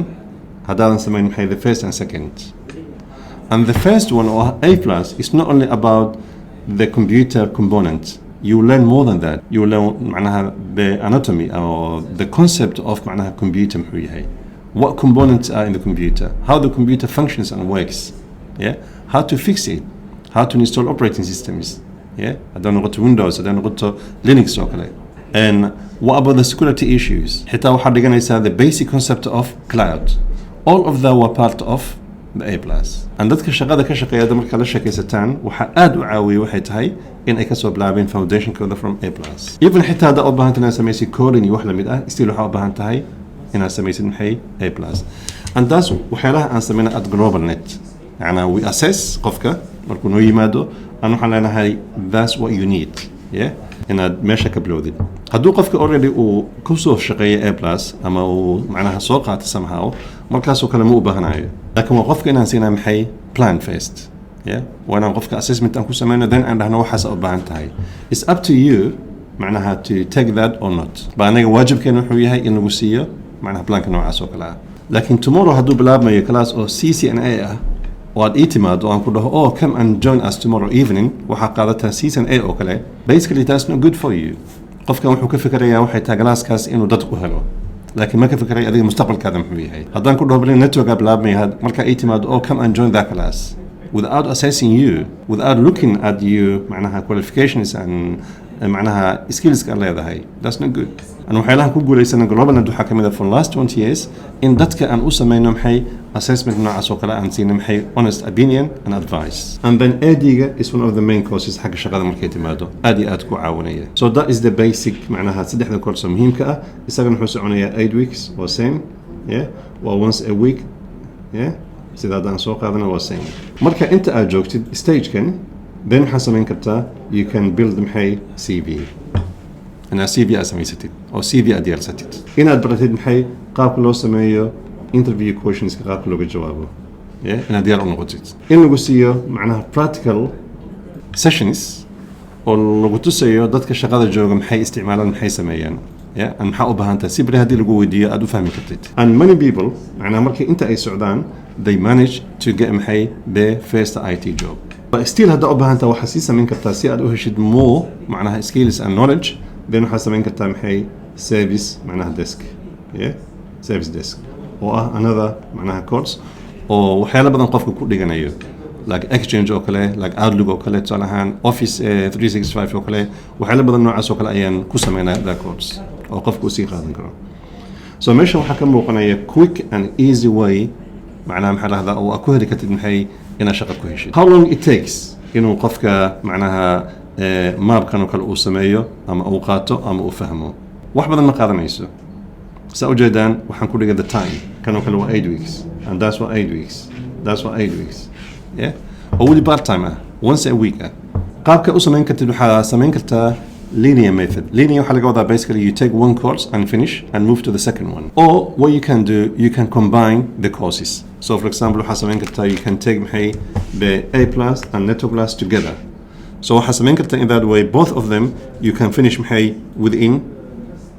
هذا سمين محي the first and second. And the first one, or A plus, is not only about the computer component. You learn more than that. You learn معناها the anatomy or the concept of معناها computer محوية. What components are in the computer, how the computer functions and works, yeah, how to fix it, how to install operating systems, yeah, هذا نقطة Windows, هذا نقطة Linux وكله. And what about the security issues? حتى واحد يقول the basic concept of cloud. All of them were part of the A+. And dadka shaqada ka shaqeeya marka la shaqeysataan waxa aad u caawiyo waxay tahay in ay ka soo bilaabeen foundation kooda from A+. Even xitaa hada u baahan tahay samaysi coding iyo wax la mid ah still waxa u baahan tahay inaad samaysid maxay A+. And that's waxyaalaha aan sameynaa at global net. يعني we assess qofka markuu noo yimaado aan waxaan leenahay that's what you need, yeah, inaad meesha ka bilowdid. hadduu qofka already uu ku soo shaqeeyay A+ ama uu macnaha soo qaatay somehow markaasoo kale ma u baahanayo. laakiin waa qofka inaan siinaa maxay plan first, yeah, waa inaan qofka assessment aan ku sameyno then aan dhahno waxaas u baahan tahay. It's up to you macnaha to take that or not. ba anaga waajibkeena wuxuu yahay in lagu siiyo macnaha planka noocaas oo kale ah. laakiin tomorrow hadduu bilaabmayo class oo CCNA ah oo aad ii timaado oo aan ku dhaho oh come and join us tomorrow evening waxaa qaadataa CCNA oo kale, basically that's not good for you. qofkan wuxuu ka fikirayaa waxay tahay galaaskaas inuu dad ku helo, laakiin ma ka fikiraya adiga mustaqbalkaada muxuu yahay. haddaan ku dhaho bal network bilaabmaya marka ii timaado oh come and join that class without assessing you, without looking at you macnaha qualifications and macnaha skills ka leedahay, that's not good. and waxyaalaha ku guuleysana global net waxaa kamid ah for last 20 years in dadka aan u sameyno maxay assessment noocaas oo kale aan siino maxay honest opinion and advice. And then AD-ga is one of the main courses xagga shaqada markay timaado aad iyo aad ku caawinaya. So that is the basic macnaha saddexda course oo muhiimka ah. isagana wuxuu soconayaa 8 weeks or same, yeah, or once a week, yeah, sida hadaan soo qaadana waa same. marka inta aad joogtid stagekan then waxaa samayn kartaa you can build maxay CV. inaad CV aad samaysatid oo CV aad diyaarsatid, inaad baratid maxay qaabka loo sameeyo interview questions qaabka looga jawaabo, yeah, inaad diyaar u noqotid in lagu siiyo macnaha practical sessions oo lagu tusayo dadka shaqada jooga maxay isticmaalaan maxay sameeyaan, yeah, and maxaa u baahan tahay si bari haddii lagu weydiiyo aad u fahmi kartid. And many people macnaha markii inta ay socdaan they manage to get maxay their first IT job. But still hadda u baahan tahay waxaa sii samayn kartaa si aad u heshid more macnaha skills and knowledge, then waxaa samayn kartaa maxay service macnaha desk, yeah, service desk oo ah another macnaha course oo waxyaalo badan qofka ku dhiganayo like exchange oo kale, like outlook oo kale, tusaale ahaan office 365 oo kale, waxyaalo badan noocaas oo kale ayaan ku sameynaa that course oo qofku sii qaadan karo. So meesha waxaa ka muuqanaya quick and easy way macnaha maxaa lahdaa oo ku heli kartid maxay inaad shaqo ku heshid. How long it takes inuu qofka macnaha maabkan oo kale uu sameeyo ama uu qaato ama uu fahmo wax badan ma qaadanayso. saa ujeedaan waxaan ku dhigay the time kan oo kale waa 8 weeks and that's what 8 weeks, that's what 8 weeks, yeah, oo weli part time ah once a week ah. qaabka u samayn kartid waxaa samayn kartaa linear method. Linear waxaa laga wadaa basically you take one course and finish and move to the second one, or what you can do you can combine the courses. So for example waxaa samayn kartaa you can take maxay the A+ and Network Plus together. So waxaa samayn kartaa in that way both of them you can finish maxay within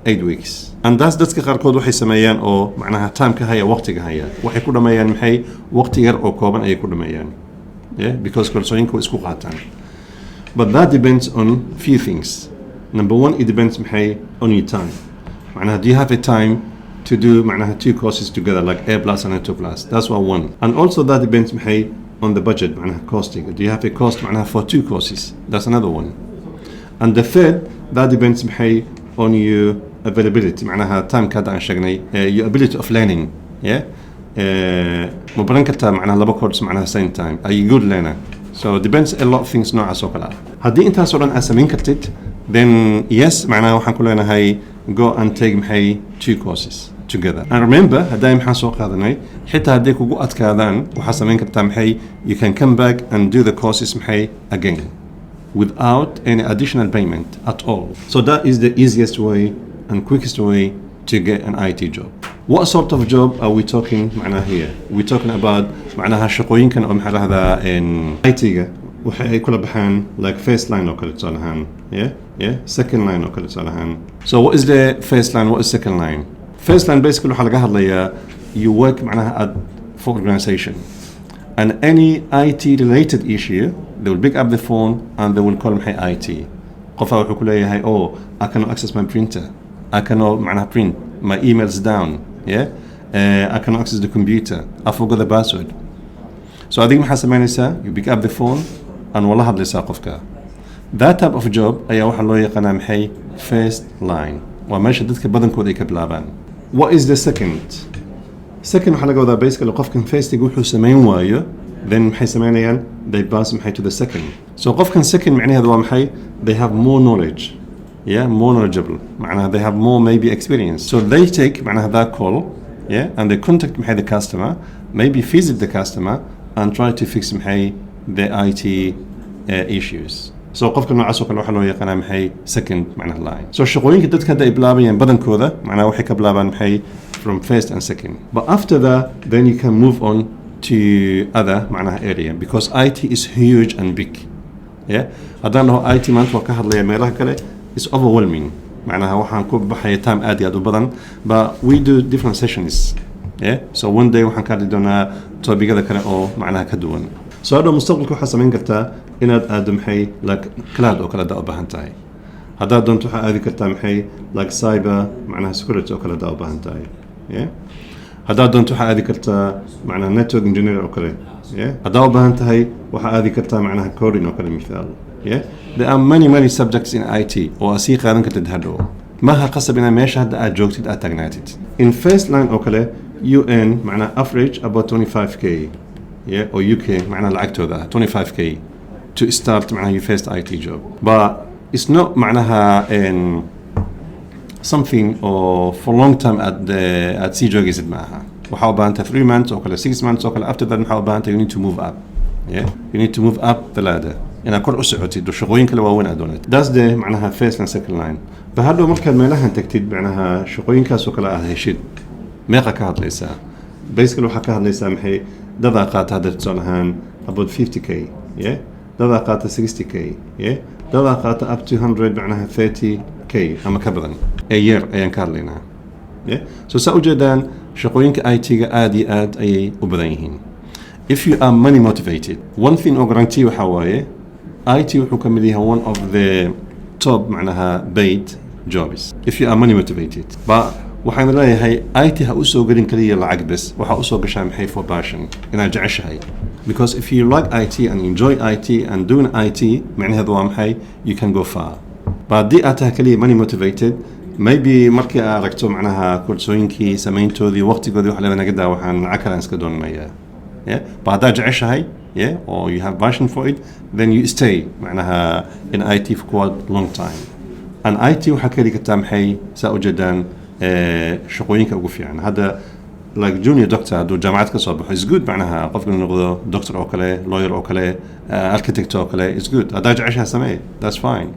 8 weeks. And that's dadka qaarkood waxay sameeyaan oo macnaha time ka haya waqtiga haya waxay ku dhameeyaan maxay waqti yar oo kooban ay ku dhameeyaan, yeah, because koorsooyinku isku qaataan. But that depends on few things. Number one, it depends maxay on your time. macnaha do you have a time to do macnaha 2 courses together like A+ and A2+, that's one. And also that depends maxay on the budget, macnaha costing. Do you have a cost macnaha for 2 courses, that's another one. And the third, that depends maxay on your availability, معناها time كذا عن شغني your ability of learning, yeah, مبرن كتا معناها لبا course معناها same time are you good learner. So depends a lot of things نوع سوكلا. هدي أنت صورا أسمين كتت then yes معناها وحن كلنا هاي go and take محي 2 courses together. And remember هدايم حن سوق هذا ناي حتى هديك وقت كذان وحسمين كتا محي you can come back and do the courses محي again without any additional payment at all. So that is the easiest way and quickest way to get an IT job. What sort of job are we talking معناها here? We're talking about معناها شقوين كان أو محل هذا in IT وحي كل بحان like first line أو كله تصالحان, yeah, second line أو كله تصالحان. So what is the first line? What is second line? First line basically حلقة هذا you work معناها for organization, and any IT related issue they will pick up the phone and they will call محي IT. قفا وحو كلها oh I cannot access my printer, I cannot معناها print, my email's down, yeah, I cannot access the computer, I forgot the password. So هذيك محا سمعنيسا you pick up the phone and والله هذا لسا قفك. That type of job أي واحد لو يقنا محي first line وما شدتك بدن كود يكبلابان. What is the second? Second waxaa laga wadaa basically qofkan first wuxuu sameyn waayo then maxay sameynayaan they pass maxay to the second. So qofkan second macnaheedu waa maxay they have more knowledge, yeah, more knowledgeable, معناها they have more maybe experience. So they take معناها that call, yeah, and they contact محي the customer, maybe visit the customer and try to fix محي the IT issues. So qofka noocaas oo kale waxa loo yaqaanaa maxay second macnaha line. So shaqooyinka dadka hadda ay bilaabayaan badankooda macnaha waxay ka bilaabaan maxay from first and second. But after that then you can move on to other macnaha area because IT is huge and big. Yeah, haddaan dhaho IT maanta waa ka hadlaya meelaha kale is overwhelming. macnaha waxaan ku baxaya time aad iyo aad u badan, but we do different sessions. Yeah, so one day waxaan ka hadli doonaa topic-ada kale oo macnaha ka duwan. So hadda mustaqbalka waxaa samayn kartaa inaad aado maxay like cloud oo kale daa u baahan tahay. haddaad doonto waxaa aadi kartaa maxay like cyber macnaha security oo kale daa u baahan tahay. Yeah, haddaad doonto waxaa aadi kartaa macnaha network engineer oo kale. Yeah, haddaa u baahan tahay waxaa aadi kartaa macnaha coding oo kale mithaal. Yeah, there are many subjects in IT oo asii qaadan kartid hadhow. maaha qasab inaad meesha hadda aad joogtid aad taagnaatid. In first line oo kale you earn macnaha average about 25k. Yeah, or UK معناها لعقتها 25k to start معناها your first IT job, but it's not معناها in something or for long time at C job يزيد معها. وحاول أنت 3 months or 6 months or after that حاول أنت you need to move up. Yeah, you need to move up the ladder. أنا كل أسعتي دو شغوين كلا وين أدونت. That's the معناها first and second line. فهذا مركز مالها تكتب معناها شغوين كاسو كلا هيشيد. ما قاعد ليس. Basically وحكاها ليس محي. دادا قات هذا تصالحان about 50k, yeah. دادا قات 60k, yeah. دادا قات up to 100 معناها 30k أما كبرا a year أيان كارلينا, yeah. So سأوجدان شقوينك IT عادي أي وبدينهن. If you are money motivated, one thing أو guarantee وحواي IT وحكم ليها one of the top معناها paid jobs. If you are money motivated, but waxaan leeyahay IT ha u soo gelin kaliya lacag bas waxa u soo gashaa maxay for passion inaad jeceshahay, because if you like IT and enjoy IT and doing IT macnaheedu waa maxay you can go far. but haddii aad tahay kaliya money motivated maybe markii aad aragto macnaha koorsooyinkii samayntoodii waqtigoodii wax laga naga daa waxaan lacag kale iska doonanayaa, yeah. but haddaad jeceshahay, yeah, or you have passion for it then you stay macnaha in IT for quite long time. and IT waxaa ka heli kartaa maxay saa ujeedaan شقوينك أوقف يعني هذا like junior doctor هذا جامعات كصوب is good معناها قف إنه نقول دكتور أو كله lawyer أو كله architect أو كله is good هذا عشان سماه that's fine.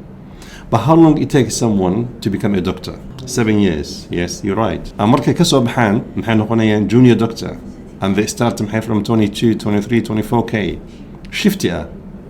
but how long it takes someone to become a doctor? 7 years. Yes, you're right. أمريكا كصوب حان نحن نقولنا junior doctor and they start from 22 23 24k shift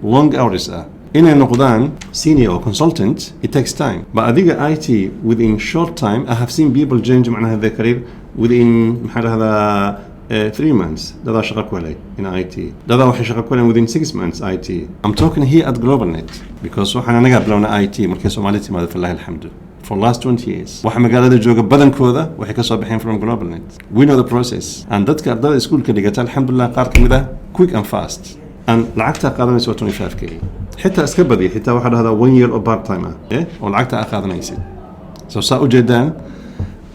long hours in a Noqdan, senior or consultant, it takes time. But I think IT, within short time, I have seen people change their career within 3 months. هذا شغال كويس in IT. هذا واحد شغال كويس within 6 months IT. I'm talking here at GlobalNet because وحنا نقابل لنا IT مركز سوماليتي ماذا فلله الحمد. For last 20 years. وحنا قاعد الجوجا بدن كوذا وحكي صباحين from GlobalNet. We know the process. And that كذا school كده قلت الحمد لله قارك كذا quick and fast. and لعقتها قادنا يسوى 25k. حتى اسكبدي حتى واحد هذا 1 year or part timer, إيه؟ ولعقتها أخذنا يصير. So سأو جدا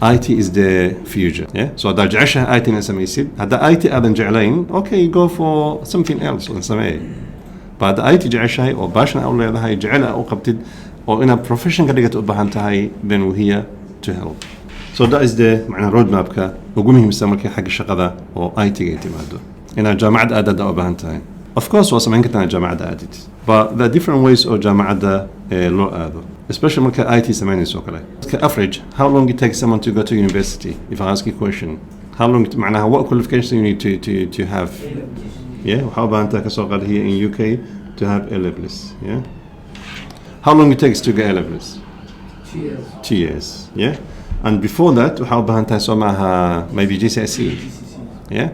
IT is the future, yeah. So هذا جعشها IT نسميه يصير. هذا IT أذن جعلين, okay go for something else ونسميه. بعد IT جعشها أو باشنا أو لا هاي جعلها أو قبتد أو إن a profession كده تبقى هاي then we're here to help. So that is the معنى road map كا وقومهم يسمى حق الشغلة أو IT جيتي ماده. إن جامعة أداة أو بهانتاي. Of course واسمعين كتنا جامعة أداة. But there are different ways of جامعة لو هذا. Especially مركا IT سمعني سوكله. Average, how long it takes someone to go to university? If I ask you a question, how long معناها what qualifications you need to have? Yeah. How about أنت كسوقل here in UK to have A levels? Yeah. How long it takes to get A levels? 2 years. 2 years. Yeah. and before that waxaa u baahan tahay soo maaha maybe GCSE, yeah,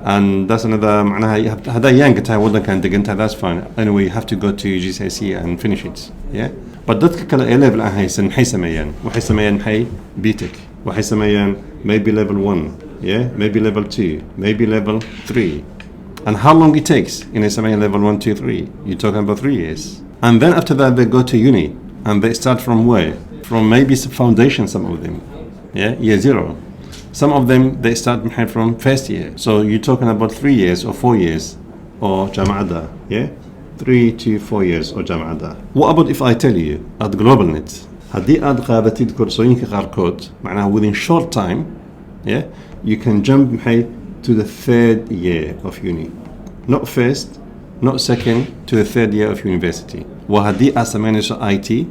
and that's another معناها هذا young tahay waddankan degan tahay, that's fine. Anyway, you have to go to GCSE and finish it, yeah. But dadka kale A level aan haysan maxay sameeyaan? Waxay sameeyaan maxay BTech, waxay sameeyaan maybe level 1, yeah, maybe level 2, maybe level 3. And how long it takes in a semi level 1, 2, 3? You're talking about 3 years. And then after that they go to uni and they start from where? From maybe some foundation, some of them. Yeah, year 0. Some of them they start from first year. So you're talking about 3 years or 4 years or Jama'ada. Yeah? 3 to 4 years or Jama'ada. What about if I tell you at GlobalNet هدي aad qaadatid koorsooyinka qaarkood معناها within short time, yeah, you can jump to the 3rd year of uni, not first, not second, to the 3rd year of university. وهدي أسمينه IT,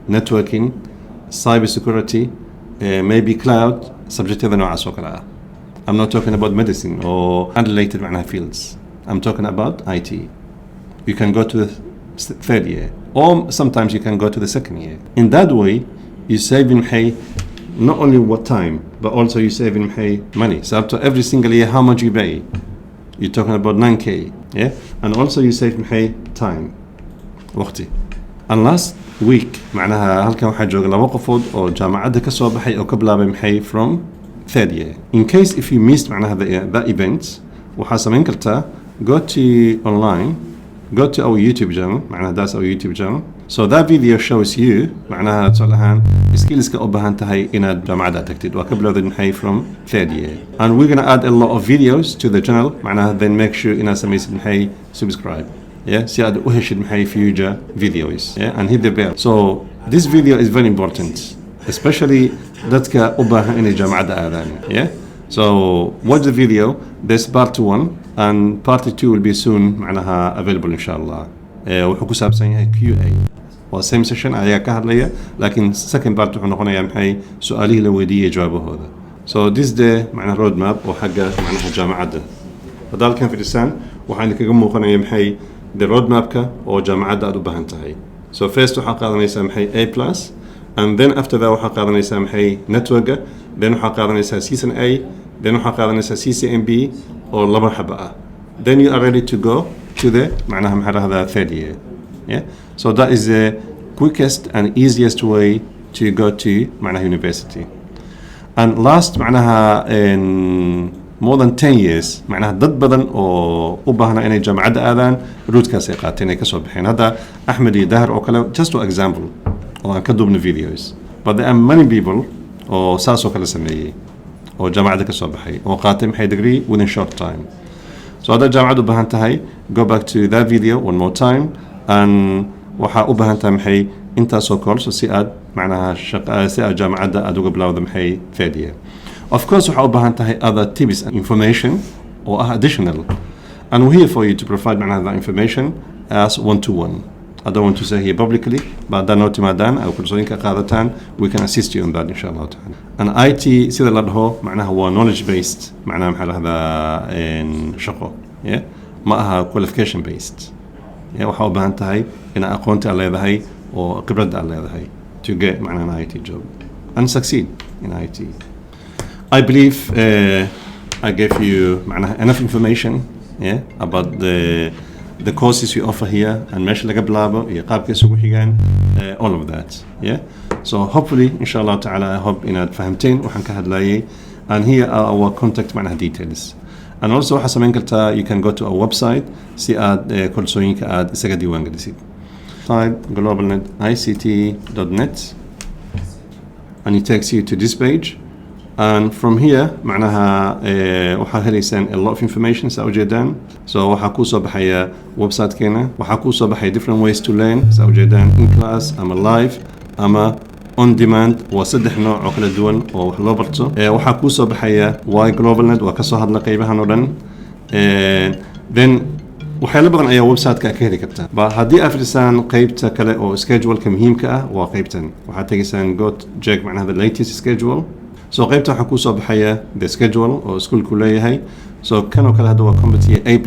networking, cyber security, maybe cloud, subject هذا نوع سوكرة. I'm not talking about medicine or unrelated معناها fields. I'm talking about IT. You can go to the 3rd year, or sometimes you can go to the 2nd year. In that way, you save in not only what time, but also you save in money. So after every single year, how much you pay? You're talking about 9K, yeah? And also you save in time. وقتي. And last week, معناها هل كان واحد جوج لو قفود أو جامعة كسر بحي أو قبل بمحي from 3rd year. In case if you missed معناها that event, وحاسمين كرتا, go to online, go to our YouTube channel, معناها that's our YouTube channel. So that video shows you معناها تصلحان skills كأبهان تهي إن الجامعة تكتد وقبل ذن حي from 3rd year. And we're gonna add a lot of videos to the channel معناها then make sure إن سميس حي subscribe. Yeah, see أد وهشد محي future videos. Yeah, and hit the bell. So this video is very important, especially ذاتك أبهان إن الجامعة آذان. Yeah. So watch the video. This part 1 and part 2 will be soon معناها available إن شاء الله. وحكو سابسين QA. والسيم سيشن عليها كهرلية لكن second part وحنا قلنا محي سؤالي لودية جوابه هذا. So this day معناها road map وحاجة معناها جامعة ده. هذا كان في لسان وحنا كجمو قلنا محي the road map كا أو جامعة ده أدوبها انتهي. So first وحقا يسمحي A+, and then after that وحقا يسمحي network, then وحقا يسمحي season A, then وحقا يسمحي CCMB or لبر حبقة. Then you are ready to go to the معناها محل هذا 3rd year. Yeah. So that is the quickest and easiest way to go to معناها university. And last معناها in more than 10 years معناها ضد بدن أو أبهنا إن الجامعة آذان روت كاسيقاتين كسب بحين هذا أحمدي دهر أو كلام just to example أو كدو من videos. But there are many people أو ساسو كلا سمية أو جامعة كسب بحين أو قاتم حي degree within short time. So هذا الجامعة أبهنتها هاي go back to that video one more time and وحا أبهنتها محي إنت so called so سياد معناها سياد جامعة أدو قبل هذا محي 3rd year. Of course وحا أبهنتها هاي other tips and information or additional and we're here for you to provide معناها that information as one-to-one. I don't want to say here publicly but دا نوتي مادان أو كل صوين كقادتان we can assist you on that إن شاء الله تعالى. And IT سيدا لده معناها هو knowledge based معناها محل هذا إن شقه yeah ما qualification based yeah وحاول بهانتها إن أقونت على هذا هاي وقبرد على هذا هاي to get معناها IT job and succeed in IT. I believe I gave you معناها enough information yeah about the courses we offer here and mesh لقى بلابو يقاب كسوق حيان all of that yeah. So hopefully inshallah ta'ala I hope إن فهمتين وحنكهد لاي and here are our contact معناها details. And also حسب you can go to our website see كل سوين كاد إسقى ديوان قديسيد type globalnet.ict.net and it takes you to this page and from here معناها وحاهلي send a lot of information سأوجدان so وحاكوصة بحيا website كنا وحاكوصة بحيا different ways to learn سأوجدان in class أما live أما on demand وصدح نوع عقل الدول وحلوبرتو وحاكوصة بحيا why globalnet وكسو هاد لقيبها نورن then وحيلا بغن أي ويب سايت كأكيد كتان بهدي أفرسان قيبتا كلا أو schedule كمهم كأ وقيبتن وحتى يسان got جاك معناها the latest schedule so قيبتا حكوصة بحيا the schedule أو school كلية هاي so كانوا كلا هدوا كومبتية A+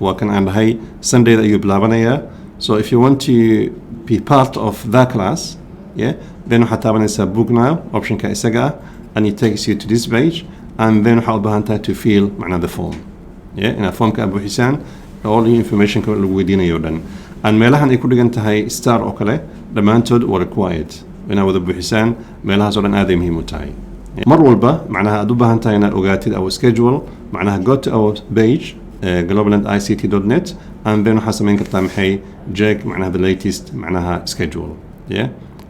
وكان عند هاي Sunday that you بلابنايا so if you want to be part of that class yeah then waxaad taabanaysaa book now optionka isaga ah and it takes you to this page and then waxaa u baahan tahay to fill macnaha the form yeah inaad formka buuxisaan all the information lagu weydiinayo dhan and meelahan ay ku dhigan tahay star oo kale dhammaantood waa required inaad wada buuxisaan meelahaas oo dhan aaday muhiim u tahay mar walba macnaha aad u baahan tahay inaad ogaatid our schedule macnaha go to our page globalandict.net and then waxaa samayn kartaa maxay check macnaha the latest macnaha schedule yeah